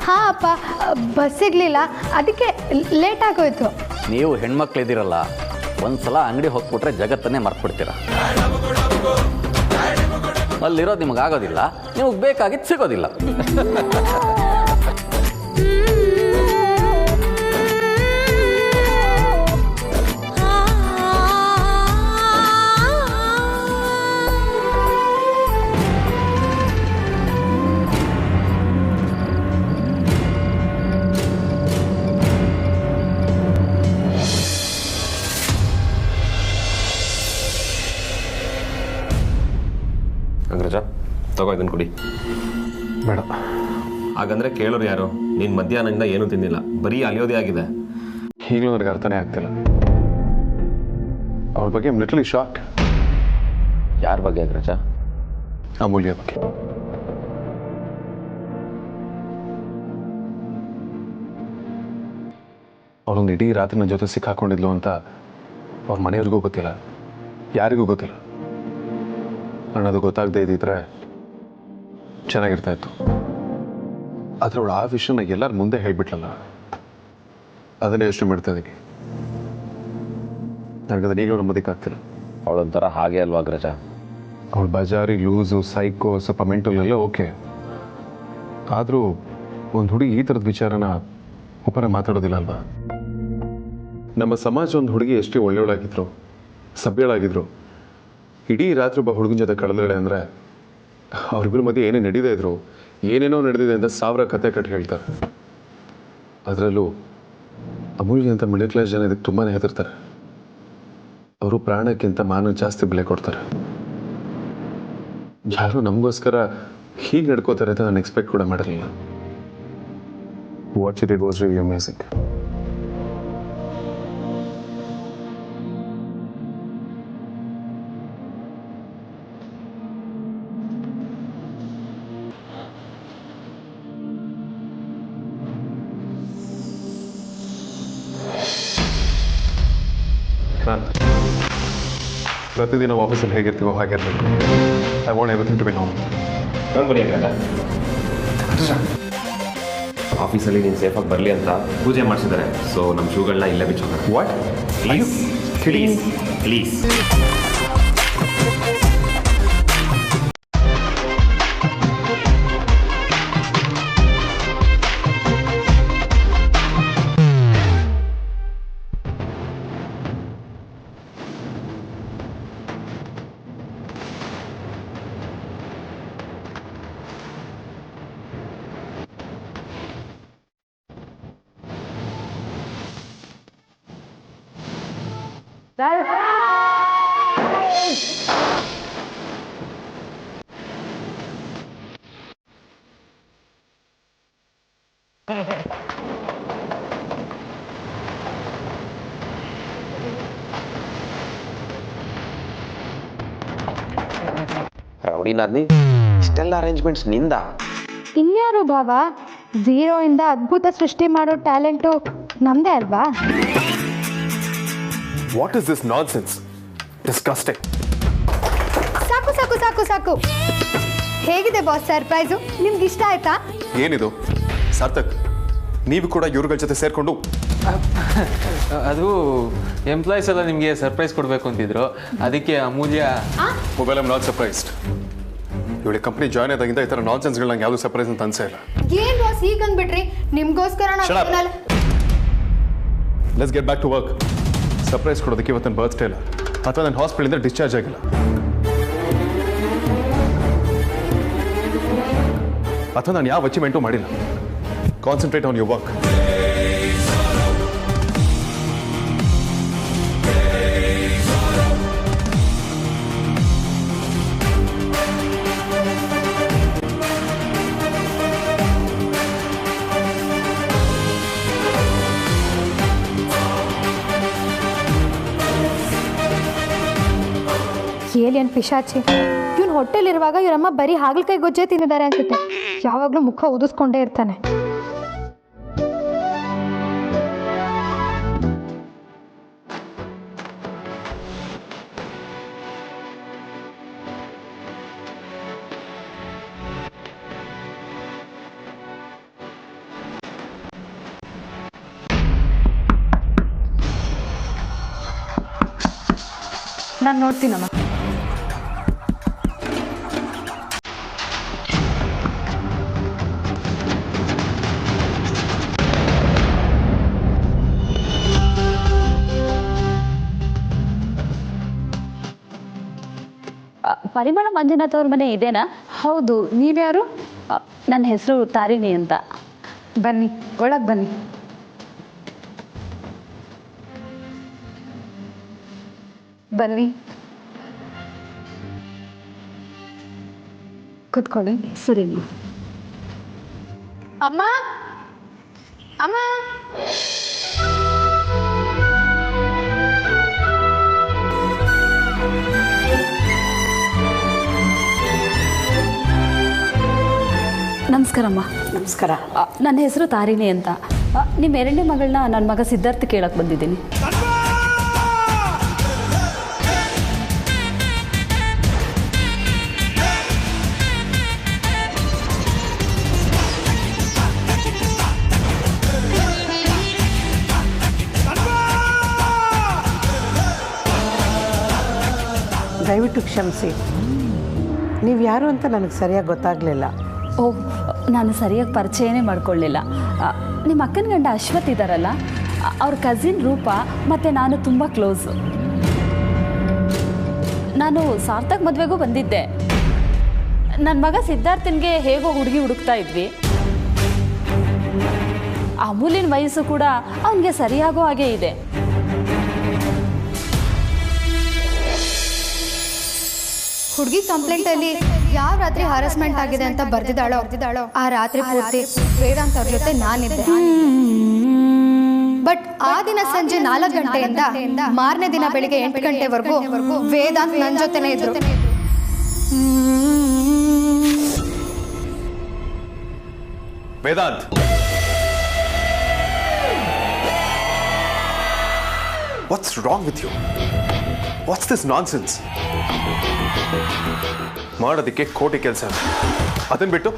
S3: ಹಾಂ ಅಪ್ಪ, ಬಸ್ ಸಿಗಲಿಲ್ಲ, ಅದಕ್ಕೆ ಲೇಟ್ ಆಗೋಯ್ತು.
S15: ನೀವು ಹೆಣ್ಮಕ್ಳಿದ್ದೀರಲ್ಲ, ಒಂದ್ಸಲ ಅಂಗಡಿ ಹೋಗ್ಬಿಟ್ರೆ ಜಗತ್ತನ್ನೇ ಮರ್ತ್ಬಿಡ್ತೀರ. ಅಲ್ಲಿರೋದು ನಿಮಗಾಗೋದಿಲ್ಲ, ನಿಮಗೆ ಬೇಕಾಗಿದ್ದು ಸಿಗೋದಿಲ್ಲ.
S7: ಅಗ್ರಜ, ತಗೋ ಇದನ್ನು ಕುಡಿ.
S2: ಬೇಡ.
S7: ಹಾಗಂದ್ರೆ ಕೇಳೋರು ಯಾರು? ನೀನು ಮಧ್ಯಾಹ್ನದಿಂದ ಏನೂ ತಿಂದಿಲ್ಲ, ಬರೀ ಅಲಿಯೋದೇ ಆಗಿದೆ.
S2: ಈಗಲೂ ನನಗೆ ಅರ್ಥನೇ ಆಗ್ತಿಲ್ಲ. ಅವ್ರ ಬಗ್ಗೆ ಲಿಟರಲಿ ಶಾಕ್.
S7: ಯಾರ ಬಗ್ಗೆ ಅಗ್ರಜ?
S2: ಅಮೂಲ್ಯ ಬಗ್ಗೆ. ಅವಳೊಂದು ಇಡೀ ರಾತ್ರಿ ನನ್ನ ಜೊತೆ ಸಿಕ್ಕಾಕೊಂಡಿದ್ಲು ಅಂತ ಅವ್ರ ಮನೆಯವ್ರಿಗೂ ಗೊತ್ತಿಲ್ಲ, ಯಾರಿಗೂ ಗೊತ್ತಿಲ್ಲ. ಅನ್ನೋದು ಗೊತ್ತಾಗದೇ ಇದ್ದಿದ್ರೆ ಚೆನ್ನಾಗಿರ್ತಾ ಇತ್ತು. ಆದರೆ ಅವಳು ಆ ವಿಷಯನ ಎಲ್ಲರ ಮುಂದೆ ಹೇಳ್ಬಿಟ್ಲಲ್ಲ, ಅದನ್ನೇ ಯೋಚನೆ ಮಾಡ್ತಾ ಇದ್ದೀನಿ. ನನಗದನ್ನ ಈಗಲೂ ನಂಬೋದಕ್ಕಾಗ್ತಿಲ್ಲ.
S7: ಅವಳೊಂಥರ ಹಾಗೆ ಅಲ್ವಾ ಅಗ್ರಜ?
S2: ಅವಳು ಬಜಾರಿ, ಲೂಸು, ಸೈಕೋ, ಸ್ವಲ್ಪ ಮೆಂಟಲ್ ಎಲ್ಲ ಓಕೆ. ಆದರೂ ಒಂದು ಹುಡುಗಿ ಈ ಥರದ ವಿಚಾರನ ಒಬ್ಬರ ಮಾತಾಡೋದಿಲ್ಲ ಅಲ್ವಾ? ನಮ್ಮ ಸಮಾಜ ಒಂದು ಹುಡುಗಿ ಎಷ್ಟೇ ಒಳ್ಳೆಯವಳಾಗಿದ್ರು, ಸಭ್ಯಳಾಗಿದ್ರು, ಇಡೀ ರಾತ್ರಿ ಒಬ್ಬ ಹುಡುಗನ ಜೊತೆ ಕಳೆದಳೆ ಅಂದರೆ ಅವ್ರಿಬ್ಬರ ಮಧ್ಯೆ ಏನೇ ನಡೀದೇ ಇದ್ರು, ಏನೇನೋ ನಡೆದಿದೆ ಅಂತ 1000 ಕತೆ ಕಟ್ಟಿ ಹೇಳ್ತಾರೆ. ಅದರಲ್ಲೂ ಅಮೂಲ್ಯ ಅಂತ ಮಿಡಲ್ ಕ್ಲಾಸ್ ಜನ ಇದಕ್ಕೆ ತುಂಬಾ ಹೆದರ್ತಾರೆ. ಅವರು ಪ್ರಾಣಕ್ಕಿಂತ ಮಾನ ಜಾಸ್ತಿ ಬೆಲೆ ಕೊಡ್ತಾರೆ. ಯಾರು ನಮಗೋಸ್ಕರ ಹೀಗೆ ನಡ್ಕೋತಾರೆ ಅಂತ ನಾನು ಎಕ್ಸ್ಪೆಕ್ಟ್ ಕೂಡ ಮಾಡಿರಲಿಲ್ಲ. What she did was really amazing. ಪ್ರತಿದಿನ ಆಫೀಸಲ್ಲಿ ಹೇಗಿರ್ತೀವೋ ಹಾಗಿರ್ಬೇಕು. I want everything to be normal.
S7: ನಾನು ಬರೀ ಆಫೀಸಲ್ಲಿ ನೀನು ಸೇಫಾಗಿ ಬರಲಿ ಅಂತ ಪೂಜೆ ಮಾಡಿಸಿದ್ದಾರೆ. ಸೊ ನಮ್ಮ ಶೂಗಳನ್ನ ಇಲ್ಲೇ ಬಿಚ್ಚೋಣ.
S2: ವಾಟ್?
S7: Please please please.
S17: ರೌಡಿನಾದ್ನಿ ಇಷ್ಟೆಲ್ಲ ಅರೇಂಜ್ಮೆಂಟ್ಸ್ ನಿಂದ?
S3: ಇನ್ಯಾರು ಭಾವ, ಝೀರೋಯಿಂದ ಅದ್ಭುತ ಸೃಷ್ಟಿ ಮಾಡೋ ಟ್ಯಾಲೆಂಟು ನಮ್ಮದೇ ಅಲ್ವಾ?
S2: What is this non sense? Disgusting.
S3: ಸಾಕು ಸಾಕು ಸಾಕು ಸಾಕು. ಹೇಗಿದೆ ಬಾಸ್ ಸರ್ಪ್ರೈಸು? ನಿಮ್ಗೆ ಇಷ್ಟ ಆಯ್ತಾ?
S2: ಏನಿದು ಸಾರ್ಥಕ್, ನೀವು ಕೂಡ ಇವ್ರುಗಳ ಜೊತೆ ಸೇರ್ಕೊಂಡು?
S5: ಅದು ಎಂಪ್ಲಾಯೀಸ್ ಎಲ್ಲ ನಿಮಗೆ ಸರ್ಪ್ರೈಸ್ ಕೊಡಬೇಕು ಅಂತಿದ್ರು, ಅದಕ್ಕೆ Amulya.
S2: Mobile I'm not surprised. ಇವಳಿಗೆ ಕಂಪ್ನಿ ಜಾಯ್ನ್ ಆದಾಗಿಂದ ಈ ಥರ ನಾನ್ ಸೆನ್ಸ್ಗಳು ನಂಗೆ ಯಾವುದು ಸರ್ಪ್ರೈಸ್ ಅಂತ ಅನ್ಸೇ ಇಲ್ಲ.
S3: ಏನ್ ಬಾಸ್ ಈಗ ಅಂದ್ಬಿಟ್ರಿ? ನಿಮ್ಗೋಸ್ಕರ
S2: let's get back to work. Surprise ಕೊಡೋದಕ್ಕೆ ಇವತ್ತು ನನ್ನ ಬರ್ತ್ಡೇ ಇಲ್ಲ, ಅಥವಾ ನಾನು ಹಾಸ್ಪಿಟಲಿಂದ ಡಿಸ್ಚಾರ್ಜ್ ಆಗಿಲ್ಲ, ಅಥವಾ ನಾನು ಯಾವ ಅಚೀವ್ಮೆಂಟು ಮಾಡಿಲ್ಲ. Concentrate on your work.
S3: Alien ಪಿಶಾಚಿ ಇವನು ಹೊಟ್ಟೆಲಿರುವಾಗ ಇವರಮ್ಮ ಬರೀ ಹಾಗಲಕಾಯಿ ಗೊಜ್ಜೆ ತಿಂದಿದ್ದಾರೆ ಅನ್ಸುತ್ತೆ. ಯಾವಾಗಲೂ ಮುಖ ಉದಿಸ್ಕೊಂಡೇ ಇರ್ತಾನೆ.
S10: ನಾನು ನೋಡ್ತೀನಮ್ಮ.
S14: ಪರಿಮಳ ಮಂಜುನಾಥ್ ಅವ್ರ ಮನೆ ಇದೇನಾ?
S10: ಹೌದು, ನೀವ್ಯಾರು?
S14: ನನ್ನ ಹೆಸರು ತಾರಿಣಿ ಅಂತ.
S10: ಬನ್ನಿ, ಒಳಗೆ ಬನ್ನಿ. ಬನ್ನಿ, ಕೂತ್ಕೊಳ್ಳಿ.
S14: ಸರಿ.
S3: ಅಮ್ಮ ಅಮ್ಮ,
S14: ನಮಸ್ಕಾರಮ್ಮ.
S11: ನಮಸ್ಕಾರ.
S14: ನನ್ನ ಹೆಸರು ತಾರಿಣಿ ಅಂತ. ನಿಮ್ಮ ಎರಡನೇ ಮಗಳನ್ನ ನನ್ನ ಮಗ ಸಿದ್ಧಾರ್ಥ ಕೇಳಕ್ಕೆ ಬಂದಿದ್ದೀನಿ.
S11: ದಯವಿಟ್ಟು ಕ್ಷಮಿಸಿ, ನೀವು ಯಾರು ಅಂತ ನನಗೆ ಸರಿಯಾಗಿ ಗೊತ್ತಾಗಲಿಲ್ಲ.
S14: ಓಹ್, ನಾನು ಸರಿಯಾಗಿ ಪರಿಚಯನೇ ಮಾಡ್ಕೊಳ್ಳಿಲ್ಲ. ನಿಮ್ಮ ಅಕ್ಕನ ಗಂಡ ಅಶ್ವಥ್ ಇದ್ದಾರಲ್ಲ, ಅವ್ರ ಕಸಿನ್ ರೂಪ ಮತ್ತು ನಾನು ತುಂಬ ಕ್ಲೋಸು. ನಾನು ಸಾರ್ಥಕ್ ಮದುವೆಗೂ ಬಂದಿದ್ದೆ. ನನ್ನ ಮಗ ಸಿದ್ಧಾರ್ಥನ್ಗೆ ಹೇಗೋ ಹುಡುಗಿ ಹುಡುಕ್ತಾ ಇದ್ವಿ. ಅಮೂಲಿನ ವಯಸ್ಸು ಕೂಡ ಅವನಿಗೆ ಸರಿಯಾಗೋ ಹಾಗೆ ಇದೆ.
S3: ಹುಡುಗಿ ಕಂಪ್ಲೇಂಟಲ್ಲಿ ಯಾವ ರಾತ್ರಿ ಹರಾಸ್ಮೆಂಟ್ ಆಗಿದೆ ಅಂತ ಬರ್ದಿದ್ದಾಳೋ ಆ ರಾತ್ರಿ ಪೂರ್ತಿ ವೇದಾಂತ್ ಅವ್ರ ಜೊತೆ ನಾನಿದ್ದೆ. ಬಟ್ ಆ ದಿನ ಸಂಜೆ 4 ಗಂಟೆಯಿಂದ ಮಾರನೇ ದಿನ ಬೆಳಿಗ್ಗೆ 8 ಗಂಟೆವರೆಗೂ ವೇದಾಂತ್ ನನ್ನ ಜೊತೆನೇ ಇದ್ರು.
S2: Vedant, what's wrong with you? What's this nonsense? ಮಾಡೋದಕ್ಕೆ ಕೋಟಿ ಕೆಲಸ, ಅದನ್ನ ಬಿಟ್ಟು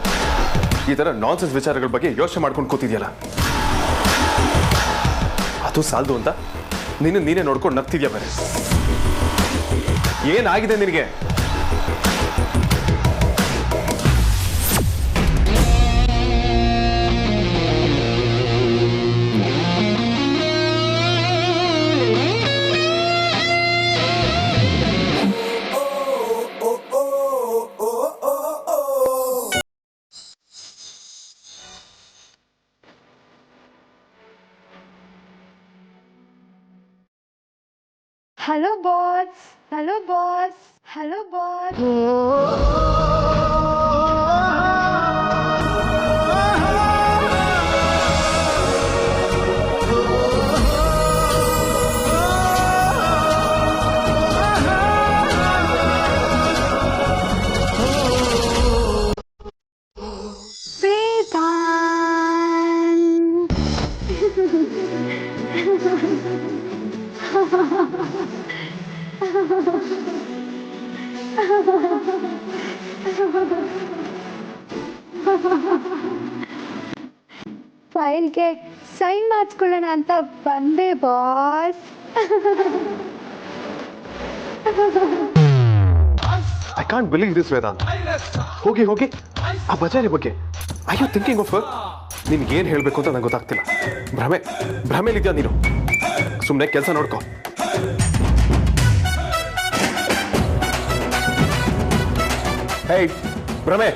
S2: ಈ ಥರ ನಾನ್ಸೆನ್ಸ್ ವಿಚಾರಗಳ ಬಗ್ಗೆ ಯೋಚನೆ ಮಾಡ್ಕೊಂಡು ಕೂತಿದ್ಯಲ್ಲ, ಅದು ಸಾಲದು ಅಂತ ನೀನೇ ನೋಡ್ಕೊಂಡು ನಗ್ತಿದ್ಯಾ ಬೇರೆ. ಏನಾಗಿದೆ ನಿನಗೆ?
S3: Hello boss, hello boss, hello boss. ಫೈಲ್ಗೆ ಸೈನ್ ಮಾಡಿಸ್ಕೊಳ್ಳೋಣ ಅಂತ ಬಂದೆ boss.
S2: I can't believe this Vedant. ಹೋಗಿ ಹೋಗಿ ಆ ಬಜಾರಿ ಬಗ್ಗೆ ಐ ಯು ಥಿಂಕಿಂಗ್ ಆಫ್ ನಿನ್ಗೆ ಏನು ಹೇಳಬೇಕು ಅಂತ ನಂಗೆ ಗೊತ್ತಾಗ್ತಿಲ್ಲ. ಭ್ರಮೇಲಿದ್ಯಾ ನೀನು? ಸುಮ್ಮನೆ ಕೆಲಸ ನೋಡ್ಕೊ. ಹೇಯ್ ಭ್ರಮೆ,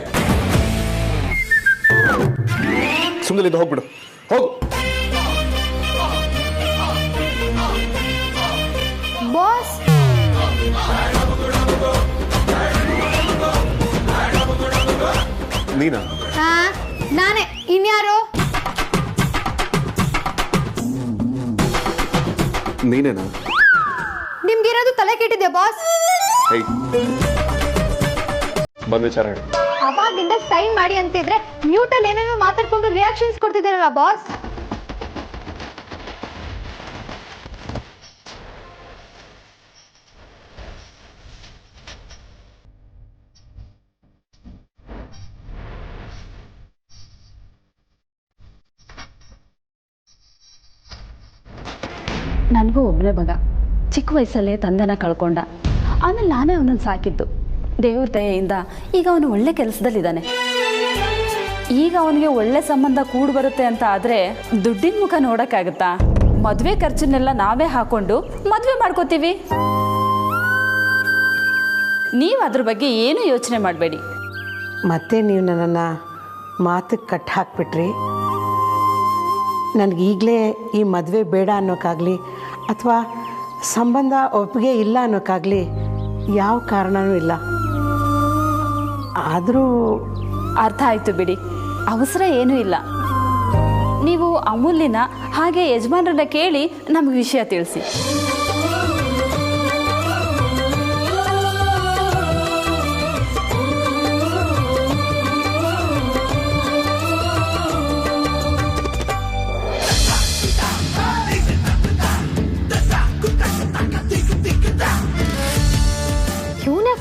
S2: ಸುಮ್ಮನೆ ಹೋಗ್ಬಿಡು, ಹೋಗು.
S3: ಬಾಸ್,
S2: ನೀನಾ?
S3: ನಾನೇ. ಇನ್ಯಾರು?
S2: ನೀನೇನಾ?
S3: ನಿಮ್ಗಿರೋದು ತಲೆ ಕೆಟ್ಟಿದೆ ಬಾಸ್.
S2: ಹೇಯ್, ಬಂದ್ ವಿಚಾರ ಹೇಳಿ.
S3: ಅವಾಗಿಂದ ಸೈನ್ ಮಾಡಿ ಅಂತಿದ್ರೆ ಮ್ಯೂಟಲ್ಲಿ ಏನೇನೋ ಮಾತಾಡ್ಕೊಂಡು ರಿಯಾಕ್ಷನ್ಸ್ ಕೊಡ್ತಿದ್ದೀರಲ್ಲ ಬಾಸ್.
S14: ನನಗೂ ಒಬ್ಬನೇ ಮಗ, ಚಿಕ್ಕ ವಯಸ್ಸಲ್ಲೇ ತಂದೆನ ಕಳ್ಕೊಂಡ. ಆಮೇಲೆ ನಾನೇ ಅವನನ್ನು ಸಾಕಿದ್ದು. ದೇವ್ರ ದಯೆಯಿಂದ ಈಗ ಅವನು ಒಳ್ಳೆ ಕೆಲಸದಲ್ಲಿದ್ದಾನೆ. ಈಗ ಅವನಿಗೆ ಒಳ್ಳೆ ಸಂಬಂಧ ಕೂಡಿ ಬರುತ್ತೆ ಅಂತ ಆದರೆ ದುಡ್ಡಿನ ಮುಖ ನೋಡೋಕ್ಕಾಗತ್ತಾ? ಮದುವೆ ಖರ್ಚನ್ನೆಲ್ಲ ನಾವೇ ಹಾಕೊಂಡು ಮದುವೆ ಮಾಡ್ಕೋತೀವಿ. ನೀವು ಅದ್ರ ಬಗ್ಗೆ ಏನು ಯೋಚನೆ ಮಾಡಬೇಡಿ.
S11: ಮತ್ತೆ ನೀವು ನನ್ನನ್ನು ಮಾತಿಗೆ ಕಟ್ಟಿ ಹಾಕ್ಬಿಟ್ರಿ. ನನಗೀಗಲೇ ಈ ಮದುವೆ ಬೇಡ ಅನ್ನೋಕ್ಕಾಗಲಿ ಅಥವಾ ಸಂಬಂಧ ಒಪ್ಪಿಗೆ ಇಲ್ಲ ಅನ್ನೋಕ್ಕಾಗಲಿ ಯಾವ ಕಾರಣವೂ ಇಲ್ಲ. ಆದರೂ
S14: ಅರ್ಥ ಆಯಿತು ಬಿಡಿ, ಅವಸರ ಏನೂ ಇಲ್ಲ. ನೀವು ಅಮೂಲ್ಯನ ಹಾಗೆ ಯಜಮಾನರನ್ನ ಕೇಳಿ ನಮಗೆ ವಿಷಯ ತಿಳಿಸಿ.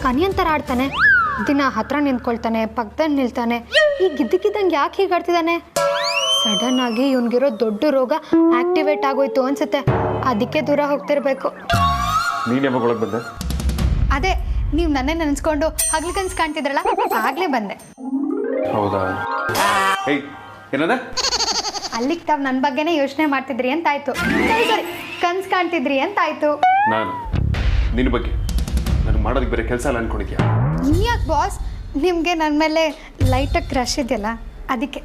S3: ಕನಿಯಂತರ ಆಡ್ತಾನೆ, ದಿನ ಹತ್ರ ನಿಂತ್ಕೊಳ್ತಾನೆ, ಪಕ್ಕದಲ್ಲಿ ನಿಲ್ತಾನೆ. ಈಗ ಗಿದ್ದಕ್ಕಿದ್ದಂಗೆ ಯಾಕೆ ಹೀಗೆ ಆಡ್ತಿದ್ದಾನೆ? ಸಡನ್ ಆಗಿ ಇವನ್ಗಿರೋ ದೊಡ್ಡ ರೋಗ ಆಕ್ಟಿವೇಟ್ ಆಗೋಯ್ತು ಅನ್ಸುತ್ತೆ. ಅದಕ್ಕೆ ದೂರ ಹೋಗ್ತಿರ್ಬೇಕು.
S2: ನೀನು ಯಾವಾಗ ಒಳಗೆ ಬಂದೆ?
S3: ಅದೇ ನೀವು ನನ್ನೇ ನೆನೆಸ್ಕೊಂಡು ಹಗಲು ಕನ್ಸು ಕಾಣ್ತಿದ್ರಲ್ಲ, ಆಗ್ಲೇ ಬಂದೆ.
S2: ಹೌದಾ? ಹೇಯ್, ಏನದ?
S3: ಅಲ್ಲಿಗೆ ತಾವ್ ನನ್ನ ಬಗ್ಗೆನೇ ಯೋಚನೆ ಮಾಡ್ತಿದ್ರಿ ಅಂತಾಯ್ತು. ಸರಿ, ಕನ್ಸು ಕಾಣ್ತಿದ್ರಿ ಅಂತಾಯ್ತು.
S2: ನಾನು ನಿನ್ನ ಬಗ್ಗೆ ನನಗೆ ಮಾಡೋದಕ್ಕೆ ಬೇರೆ ಕೆಲಸ ಎಲ್ಲ ಅನ್ಕೊಂಡಿದ್ಯಾ?
S3: ಇನ್ಯಾಕೆ ಬಾಸ್, ನಿಮಗೆ ನನ್ನ ಮೇಲೆ ಲೈಟಾಗಿ ಕ್ರಶ್ ಇದೆಯಲ್ಲ ಅದಕ್ಕೆ.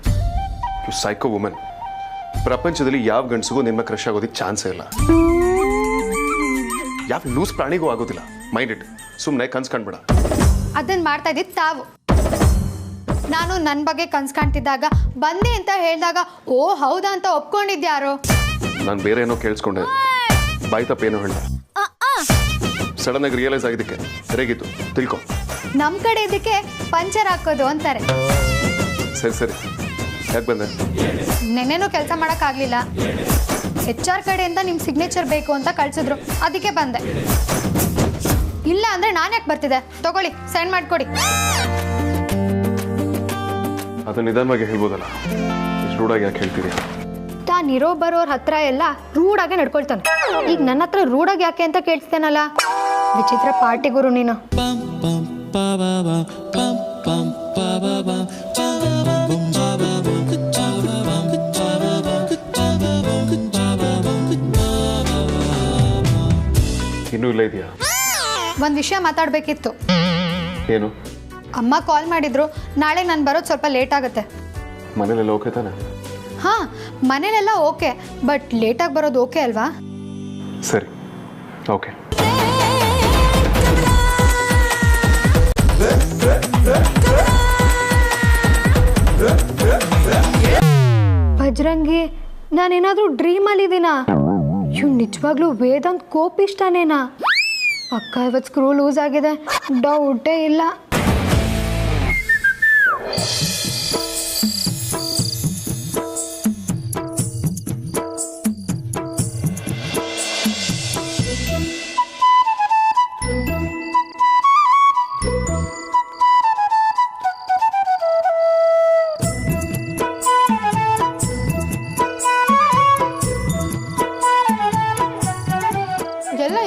S2: You psycho woman. ಪ್ರಪಂಚದಲ್ಲಿ ಯಾವ ಗಂಡಸಿಗೂ ನಿಮ್ಮ ಕ್ರಶ್ ಆಗೋದಕ್ಕೆ ಚಾನ್ಸೇ ಇಲ್ಲ. ಯಾವ ಲೂಸ್ ಪ್ರಾಣಿಗೂ ಆಗೋದಿಲ್ಲ. Mind it. ಸುಮ್ಮನೆ ಕನ್ಸು ಕಾಣ್ಬೇಡ.
S3: ಅದನ್ನು ಮಾಡ್ತಾ ಇದ್ದಿದ್ದು ತಾವು. ನಾನು ನನ್ನ ಬಗ್ಗೆ ಕನ್ಸು ಕಾಣ್ತಿದ್ದಾಗ ಬಂದೆ ಅಂತ ಹೇಳಿದಾಗ ಓ ಹೌದಾ ಅಂತ ಒಪ್ಕೊಂಡಿದ್ಯಾರೋ?
S2: ನಾನು ಬೇರೆ ಏನೋ ಕೇಳಿಸ್ಕೊಂಡೆ, ಬಾಯಿ ತಪ್ಪೇನೋ ಹೇಳ್ದೆ. ಸಡನ್ ಆಗಿ ರಿಯಲೈಸ್ ಆಗಿದ್ದಕ್ಕೆ ರೇಗಿತ್ತು, ತಿಳ್ಕೊ.
S3: ನಮ್ಮ ಕಡೆ ಇದಕ್ಕೆ ಪಂಚರ್ ಹಾಕೋದು ಅಂತಾರೆ.
S2: ಸರಿ ಸರಿ, ಯಾಕೆ ಬಂದೆ?
S3: ನೆನ್ನೆನೂ ಕೆಲಸ ಮಾಡೋಕ್ಕಾಗಲಿಲ್ಲ. HR ಕಡೆಯಿಂದ ನಿಮ್ಮ ಸಿಗ್ನೇಚರ್ ಬೇಕು ಅಂತ ಕಳಿಸಿದ್ರು, ಅದಕ್ಕೆ ಬಂದೆ. ಇಲ್ಲ ಅಂದರೆ ನಾನು ಯಾಕೆ ಬರ್ತಿದ್ದೆ? ತಗೊಳ್ಳಿ, ಸೈನ್ ಮಾಡಿಕೊಡಿ.
S2: ಅದು ನಿಧಾನವಾಗಿ ಹೇಳ್ಬೋದಲ್ಲ, ಇಷ್ಟು ರೂಢಾಗಿ ಯಾಕೆ ಹೇಳ್ತೀರಿ?
S3: ತಾನಿರೋ ಬರೋರ ಹತ್ರ ಎಲ್ಲ ರೂಢಾಗೆ ನಡ್ಕೊಳ್ತಾನೆ. ಈಗ ನನ್ನ ಹತ್ರ ರೂಢಾಗಿ ಯಾಕೆ ಅಂತ ಕೇಳ್ತೇನಲ್ಲ. ವಿಚಿತ್ರ ಪಾರ್ಟಿ ಗುರು ನೀನು.
S2: ಇನ್ನೂ ಇಲ್ಲ ಇದೆಯಾ?
S3: ಒಂದು ವಿಷಯ ಮಾತಾಡಬೇಕಿತ್ತು.
S2: ಏನು?
S3: ಅಮ್ಮ ಕಾಲ್ ಮಾಡಿದ್ರು, ನಾಳೆ ನಾನು ಬರೋದು ಸ್ವಲ್ಪ ಲೇಟ್ ಆಗುತ್ತೆ.
S2: ಮನೇಲೆಲ್ಲ ಓಕೆ ತಾನೆ?
S3: ಹಾಂ, ಮನೇಲೆಲ್ಲ ಓಕೆ, ಬಟ್ ಲೇಟಾಗಿ ಬರೋದು ಓಕೆ ಅಲ್ವಾ?
S2: ಸರಿ, ಓಕೆ.
S3: ಆಗಿ ನಾನೇನಾದರೂ ಡ್ರೀಮಲ್ಲಿದ್ದೀನಾ? ಇವ್ ನಿಜವಾಗ್ಲೂ ವೇದಾಂತ್ ಕೋಪಿಷ್ಟಾನೇನಾ? ಪಕ್ಕ ಇವತ್ತು ಸ್ಕ್ರೂ ಲೂಸ್ ಆಗಿದೆ, ಡೌಟೇ ಇಲ್ಲ.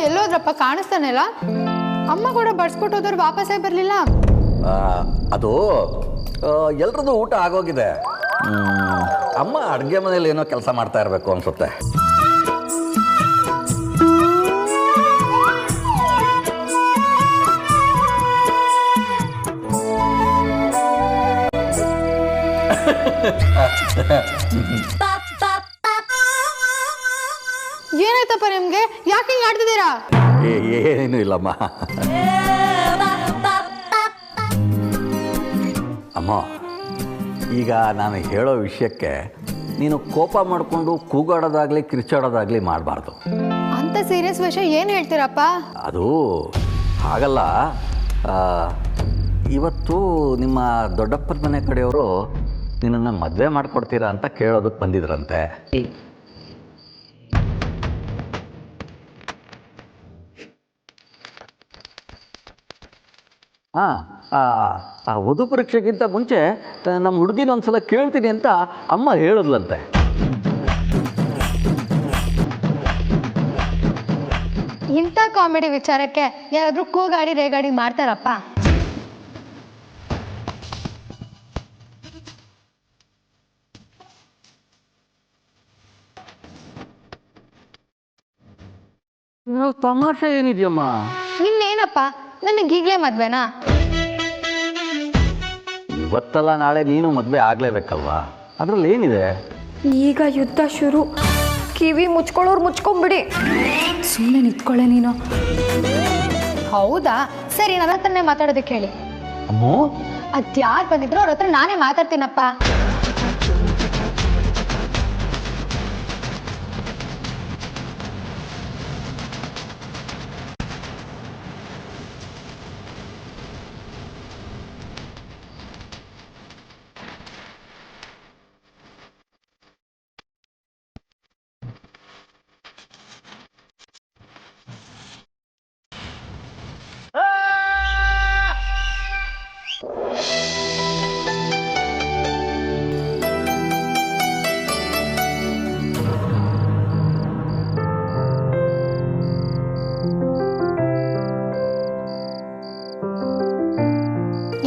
S3: ಎಲ್ಲೋದ್ರಪ್ಪ, ಕಾಣಿಸ್ತಾನೆ ಇಲ್ಲ. ಅಮ್ಮ ಕೂಡ ಬಡ್ಸ್ಬಿಟ್ಟು ಹೋದವ್ರು ವಾಪಸ್ಸೇ ಬರಲಿಲ್ಲ.
S15: ಅದು ಎಲ್ರದ್ದು ಊಟ ಆಗೋಗಿದೆ. ಅಮ್ಮ ಅಡುಗೆ ಮನೇಲಿ ಏನೋ ಕೆಲಸ ಮಾಡ್ತಾ ಇರಬೇಕು ಅನ್ಸುತ್ತೆ.
S3: ಏನಾಯ್ತಪ್ಪ ನಿಮ್ಗೆ? ಯಾಕೆ ಹಿಂಗೆ ಆಡ್ತಿದ್ದೀರಾ?
S15: ಏನೇನು ಇಲ್ಲಮ್ಮ. ಅಮ್ಮ, ಈಗ ನಾನು ಹೇಳೋ ವಿಷಯಕ್ಕೆ ನೀನು ಕೋಪ ಮಾಡಿಕೊಂಡು ಕೂಗಾಡೋದಾಗ್ಲಿ ಕಿರ್ಚಾಡೋದಾಗ್ಲಿ ಮಾಡಬಾರ್ದು.
S3: ಅಂತ ಸೀರಿಯಸ್ ವಿಷಯ ಏನು ಹೇಳ್ತೀರಪ್ಪ?
S15: ಅದು ಹಾಗಲ್ಲ. ಇವತ್ತು ನಿಮ್ಮ ದೊಡ್ಡಪ್ಪನ ಮನೆ ಕಡೆಯವರು ನಿನ್ನನ್ನು ಮದುವೆ ಮಾಡಿಕೊಡ್ತೀರಾ ಅಂತ ಕೇಳೋದಕ್ಕೆ ಬಂದಿದ್ರಂತೆ. ವಧು ಪರೀಕ್ಷೆಗಿಂತ ಮುಂಚೆ ನಮ್ಮ ಹುಡುಗಿನ ಒಂದ್ಸಲ ಕೇಳ್ತೀನಿ ಅಂತ ಅಮ್ಮ ಹೇಳಿದ್ಲಂತೆ.
S3: ಇಂಥ ಕಾಮಿಡಿ ವಿಚಾರಕ್ಕೆ ಯಾರಾದ್ರೂ ಕೂಗಾಡಿ ರೇಗಾಡಿ ಮಾಡ್ತಾರಪ್ಪ?
S15: ತಮಾಷೆ ಏನಿದೆಯಮ್ಮ?
S3: ಇನ್ನೇನಪ್ಪ, ನನಗೀಗಲೇ ಮದ್ವೆನಾ?
S15: ಇವತ್ತಲ್ಲ ನಾಳೆ ನೀನು ಮದುವೆ ಆಗ್ಲೇಬೇಕಲ್ವಾ? ಅದ್ರಲ್ಲಿ ಏನಿದೆ?
S3: ಈಗ ಯುದ್ಧ ಶುರು. ಕಿವಿ ಮುಚ್ಕೊಳ್ಳೋರು ಮುಚ್ಕೊಂಡ್ಬಿಡಿ.
S10: ಸುಮ್ಮನೆ ನಿಂತ್ಕೊಳ್ಳೆ ನೀನು.
S3: ಹೌದಾ, ಸರಿ, ನನ್ನ ಹತ್ರನೇ ಮಾತಾಡೋದಕ್ಕೆ ಹೇಳಿ.
S15: ಅಮ್ಮೋ,
S3: ಅದ್ಯಾರು ಬಂದಿದ್ರು ಅವ್ರ ಹತ್ರ ನಾನೇ ಮಾತಾಡ್ತೀನಪ್ಪ.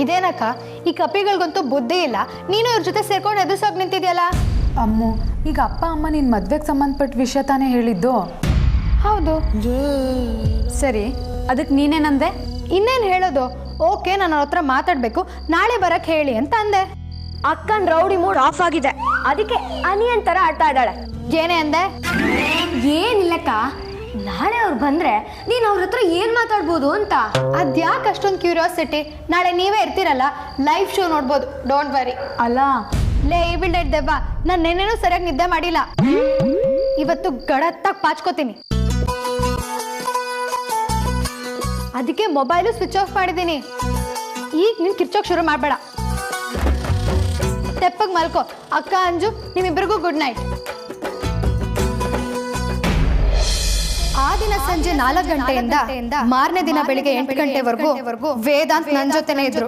S3: ಇದೇನಕ್ಕ, ಈ ಕಪಿಗಳಿಗಂತೂ ಬುದ್ಧಿ ಇಲ್ಲ. ನೀನು ಇವ್ರ ಜೊತೆ ಸೇರ್ಕೊಂಡು ಎದುರ್ಸೋಕೆ ನಿಂತಿದ್ಯಲ್ಲ.
S18: ಅಮ್ಮು, ಈಗ ಅಪ್ಪ ಅಮ್ಮ ನಿನ್ನ ಮದ್ವೆಗೆ ಸಂಬಂಧಪಟ್ಟ ವಿಷಯ ತಾನೇ ಹೇಳಿದ್ದು?
S3: ಹೌದು.
S10: ಸರಿ, ಅದಕ್ಕೆ ನೀನೇನಂದೆ?
S3: ಇನ್ನೇನು ಹೇಳೋದು? ಓಕೆ, ನಾನು ಅವ್ರ ಹತ್ರ ಮಾತಾಡಬೇಕು, ನಾಳೆ ಬರಕ್ಕೆ ಹೇಳಿ ಅಂತ ಅಂದೆ.
S10: ಅಕ್ಕನ ರೌಡಿ ಮೂಡ್ ಆಫ್ ಆಗಿದೆ, ಅದಕ್ಕೆ ಅನಿಯನ್ ಥರ ಆಡ್ತಾ ಇದ್ದಾಳೆ.
S3: ಏನೇ ಅಂದೆ?
S10: ಏನಿಲ್ಲಕ್ಕ, ನಾಳೆ ಅವ್ರು ಬಂದ್ರೆ ನೀನು ಅವ್ರ ಹತ್ರ ಏನು ಮಾತಾಡ್ಬೋದು ಅಂತ.
S3: ಅದ್ಯಾಕೆ ಅಷ್ಟೊಂದು ಕ್ಯೂರಿಯಾಸಿಟಿ? ನಾಳೆ ನೀವೇ ಇರ್ತೀರಲ್ಲ, ಲೈವ್ ಶೋ ನೋಡ್ಬೋದು, ಡೋಂಟ್ ವರಿ.
S10: ಅಲ್ಲ
S3: ಲೇ ಬಿಲ್ಡೆಡ್ ದೆವ್ವ, ನಾನು ನೆನ್ನೆನೂ ಸರಿಯಾಗಿ ನಿದ್ದೆ ಮಾಡಿಲ್ಲ. ಇವತ್ತು ಗಡತ್ತಾಗಿ ಪಾಚ್ಕೋತೀನಿ. ಅದಕ್ಕೆ ಮೊಬೈಲು ಸ್ವಿಚ್ ಆಫ್ ಮಾಡಿದ್ದೀನಿ. ಈಗ ನೀನು ಕಿರ್ಚೋಕ್ ಶುರು ಮಾಡಬೇಡ. ತೆಪ್ಪಗೆ ಮಲ್ಕೋ. ಅಕ್ಕ, ಅಂಜು, ನಿಮ್ಮಿಬ್ಬರಿಗೂ ಗುಡ್ ನೈಟ್. ಆ ದಿನ ಸಂಜೆ 4 ಗಂಟೆಯಿಂದ ಮಾರನೇ ದಿನ ಬೆಳಿಗ್ಗೆ 8 ಗಂಟೆವರೆಗೂ ವೇದಾಂತ್ ನನ್ನ ಜೊತೆನೇ ಇದ್ರು.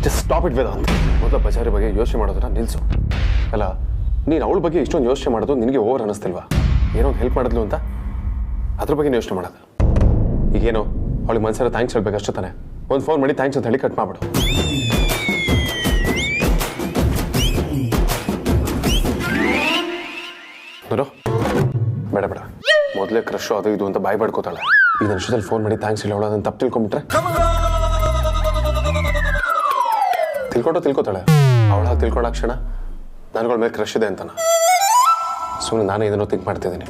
S2: Just stop it Vedant. ಮೊದಲ ಬಜಾರಿ ಬಗ್ಗೆ ಯೋಚನೆ ಮಾಡೋದನ್ನ ನಿಲ್ಸು. ಅಲ್ಲ, ನೀನು ಅವಳ ಬಗ್ಗೆ ಇಷ್ಟೊಂದು ಯೋಚನೆ ಮಾಡೋದು ನಿನಗೆ ಓವರ್ ಅನ್ನಿಸ್ತಿಲ್ವಾ? ಏನೋ ಒಂದು ಹೆಲ್ಪ್ ಮಾಡಿದ್ಲು ಅಂತ ಅದ್ರ ಬಗ್ಗೆ ಯೋಚನೆ ಮಾಡೋದು. ಈಗೇನೋ ಅವಳಿಗೆ ಮನ್ಸರ ಥ್ಯಾಂಕ್ಸ್ ಹೇಳ್ಬೇಕು ಅಷ್ಟೇ ತಾನೆ. ಒಂದು ಫೋನ್ ಮಾಡಿ ಥ್ಯಾಂಕ್ಸ್ ಅಂತ ಹೇಳಿ ಕಟ್ ಮಾಡ್ಬಿಡು. ನೋಡು, ಬೇಡ ಬೇಡ, ಮೊದಲೇ ಕ್ರಶು ಅದು ಇದು ಅಂತ ಬಾಯ್ ಬಡ್ಕೋತಾಳೆ. ಈ ನಿಮಿಷದಲ್ಲಿ ಫೋನ್ ಮಾಡಿ ಥ್ಯಾಂಕ್ಸ್ ಹೇಳಿ ಅವಳು ಅದನ್ನು ತಪ್ಪು ತಿಳ್ಕೊಂಬಿಟ್ರೆ ತಿಳ್ಕೊತಾಳೆ. ಅವಳ ತಿಳ್ಕೊಳ್ಳೋ ಕ್ಷಣ ನನಗಳ ಮೇಲೆ ಕ್ರಶ್ ಇದೆ ಅಂತಾನ. ಸುಮ್ಮನೆ ನಾನು ಇದನ್ನು ಥಿಂಕ್ ಮಾಡ್ತಿದ್ದೀನಿ.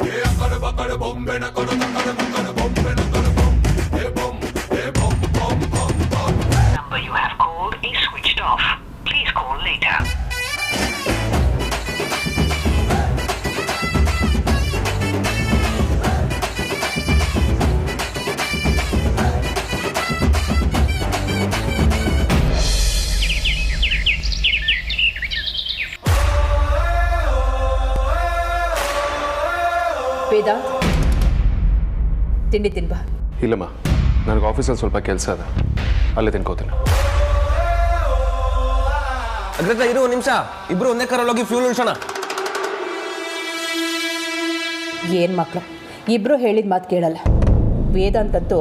S9: ವೇದ ತಿಂಡಿ ತಿನ್ಬಾ.
S2: ಇಲ್ಲಮ್ಮ, ನನಗೆ ಆಫೀಸಲ್ಲಿ ಸ್ವಲ್ಪ ಕೆಲಸ ಅದ, ಅಲ್ಲೇ ತಿನ್ಕೋತೀನಿ.
S7: ಅಗ್ರಜ ಇರು ಒಂದು ನಿಮಿಷ, ಇಬ್ರು ಒಂದೇ ಕಾರಲ್ಲಿ ಹೋಗಿ ಫ್ಯೂಲ್ ಉಳಿಸೋಣ.
S9: ಏನು ಮಕ್ಕಳು ಇಬ್ಬರು ಹೇಳಿದ ಮಾತು ಕೇಳಲ್ಲ. ವೇದಾಂತಂತೂ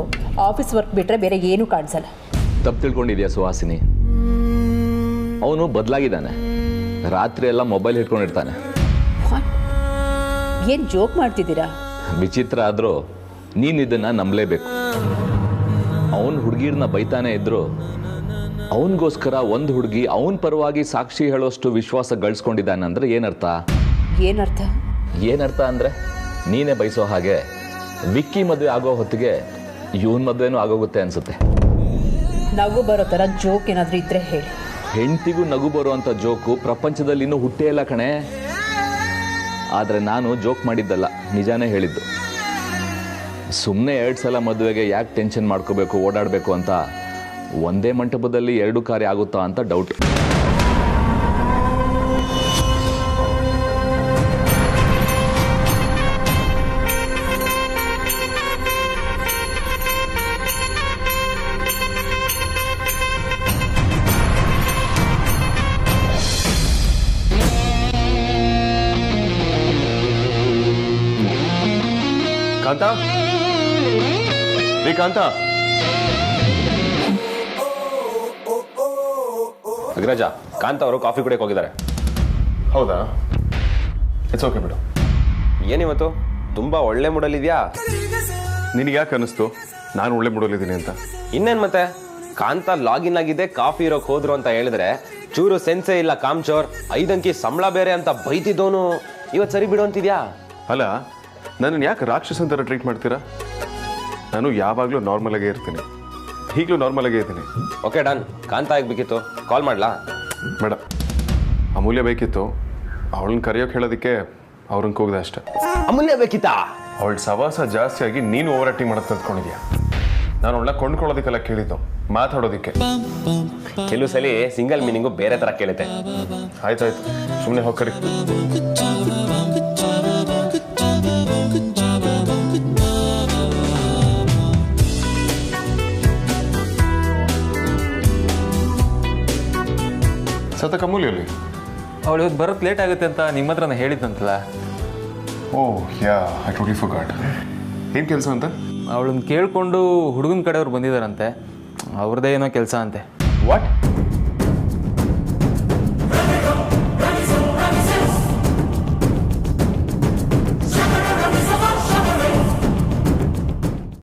S9: ಆಫೀಸ್ ವರ್ಕ್ ಬಿಟ್ಟರೆ ಬೇರೆ ಏನೂ ಕಾಣಿಸಲ್ಲ.
S19: ತಪ್ಪು ತಿಳ್ಕೊಂಡಿದ್ಯಾ ಸುಹಾಸಿನಿ? ಅವನು ಬದಲಾಗಿದ್ದಾನೆ. ರಾತ್ರಿ ಎಲ್ಲ ಮೊಬೈಲ್ ಹಿಡ್ಕೊಂಡಿರ್ತಾನೆ.
S9: ಏನು ಜೋಕ್ ಮಾಡ್ತಿದ್ದೀರಾ?
S19: ವಿಚಿತ್ರ ಆದರೂ ನೀನು ಇದನ್ನು ನಂಬಲೇಬೇಕು. ಅವನು ಹುಡುಗಿರನ್ನ ಬೈತಾನೆ ಇದ್ರು ಅವನಿಗೋಸ್ಕರ ಒಂದು ಹುಡುಗಿ ಅವನ ಪರವಾಗಿ ಸಾಕ್ಷಿ ಹೇಳೋಷ್ಟು ವಿಶ್ವಾಸ ಗಳಿಸ್ಕೊಂಡಿದ್ದಾನೆ ಅಂದರೆ ಏನರ್ಥ? ಏನರ್ಥ ಅಂದರೆ ನೀನೇ ಬಯಸೋ ಹಾಗೆ ವಿಕ್ಕಿ ಮದುವೆ ಆಗೋ ಹೊತ್ತಿಗೆ ಇವನ್ ಮದುವೆನೂ ಆಗೋಗುತ್ತೆ ಅನ್ಸುತ್ತೆ.
S9: ನಗು ಬರೋ ಥರ ಜೋಕ್ ಏನಾದರೂ ಇದ್ರೆ ಹೇಳಿ.
S19: ಹೆಂಡತಿಗೂ ನಗು ಬರುವಂಥ ಜೋಕು ಪ್ರಪಂಚದಲ್ಲಿ ಇನ್ನೂ ಹುಟ್ಟೇ ಇಲ್ಲ ಕಣೆ. ಆದರೆ ನಾನು ಜೋಕ್ ಮಾಡಿದ್ದಲ್ಲ, ನಿಜಾನೇ ಹೇಳಿದ್ದು. ಸುಮ್ಮನೆ 2 ಸಲ ಮದುವೆಗೆ ಯಾಕೆ ಟೆನ್ಷನ್ ಮಾಡ್ಕೋಬೇಕು, ಓಡಾಡಬೇಕು ಅಂತ ಒಂದೇ ಮಂಟಪದಲ್ಲಿ 2 ಕಾರ್ಯ ಆಗುತ್ತಾ ಅಂತ ಡೌಟ್.
S2: ಕಾಂತ, ಕಾಂತ.
S7: ಅಗ್ರಜ, ಕಾಂತ ಅವರು ಕಾಫಿ ಕುಡಿಯಕ್ಕೆ ಹೋಗಿದ್ದಾರೆ.
S2: ಹೌದಾ? ಇಟ್ಸ್ ಓಕೆ ಬಿಡು.
S7: ಏನಿವತ್ತು ತುಂಬಾ ಒಳ್ಳೆ ಮೂಡಲ್ಲಿದ್ಯಾ?
S2: ನಿನಗೆ ಯಾಕೆ ಅನ್ನಿಸ್ತು ನಾನು ಒಳ್ಳೆ ಮೂಡಲ್ಲಿದ್ದೀನಿ ಅಂತ?
S7: ಇನ್ನೇನು ಮತ್ತೆ, ಕಾಂತ ಲಾಗಿನ್ ಆಗಿದೆ, ಕಾಫಿ ಇರೋಕೆ ಹೋದ್ರು ಅಂತ ಹೇಳಿದ್ರೆ ಚೂರು ಸೆನ್ಸೇ ಇಲ್ಲ. ಕಾಮ್ಚೋರ್ 5 ಅಂಕಿ ಸಂಬಳ ಬೇರೆ ಅಂತ ಬೈತಿದ್ದೋನು ಇವತ್ತು ಸರಿ ಬಿಡು ಅಂತಿದ್ಯಾ?
S2: ಅಲ್ಲ, ನನ್ನನ್ನು ಯಾಕೆ ರಾಕ್ಷಸನ್ ಥರ ಟ್ರೀಟ್ ಮಾಡ್ತೀರಾ? ನಾನು ಯಾವಾಗಲೂ ನಾರ್ಮಲಾಗೇ ಇರ್ತೀನಿ, ಈಗಲೂ ನಾರ್ಮಲಾಗೇ ಇದ್ದೀನಿ.
S7: Okay done. ಕಾಂತ ಆಗಬೇಕಿತ್ತು, ಕಾಲ್ ಮಾಡಲಾ?
S2: ಬೇಡ, ಅಮೂಲ್ಯ ಬೇಕಿತ್ತು. ಅವಳನ್ನ ಕರೆಯೋಕೆ ಹೇಳೋದಕ್ಕೆ ಅವ್ರನ್ನ ಕೂಗಿದೆ ಅಷ್ಟೆ.
S7: ಅಮೂಲ್ಯ ಬೇಕಿತ್ತಾ?
S2: ಅವಳ ಸವಾಸ ಜಾಸ್ತಿ ಆಗಿ ನೀನು ಓವರ್ ಆಕ್ಟಿಂಗ್ ಮಾಡೋದು ತಂದ್ಕೊಂಡಿದ್ಯಾ. ನಾನು ಅವಳನ್ನ ಕೊಂಡ್ಕೊಳ್ಳೋದಕ್ಕೆಲ್ಲ ಕೇಳಿದ್ದು, ಮಾತಾಡೋದಕ್ಕೆ.
S7: ಕೆಲವು ಸಲ ಸಿಂಗಲ್ ಮೀನಿಂಗು ಬೇರೆ ಥರ ಕೇಳುತ್ತೆ.
S2: ಆಯ್ತಾಯ್ತು, ಸುಮ್ಮನೆ ಹೋಗ್ಕರಿ. ಸತ ಕಮೂಲಿಯಲ್ಲಿ
S5: ಅವಳು ಇವತ್ತು ಬರೋಕ್ಕೆ ಲೇಟ್ ಆಗುತ್ತೆ ಅಂತ ನಿಮ್ಮ ಹತ್ರ ನಾನು ಹೇಳಿದ್ದಂತಲ್ಲ.
S2: ಓಹ್ ಯಾ, ಐ ಟೋಟ್ಲಿ ಫರ್ಗಾಟ್. ಏನು ಕೆಲಸ ಅಂತ?
S5: ಅವಳನ್ನ ಕೇಳಿಕೊಂಡು ಹುಡುಗನ ಕಡೆಯವ್ರು ಬಂದಿದ್ದಾರಂತೆ, ಅವ್ರದ್ದೇ ಏನೋ ಕೆಲಸ ಅಂತೆ.
S7: ವಾಟ್?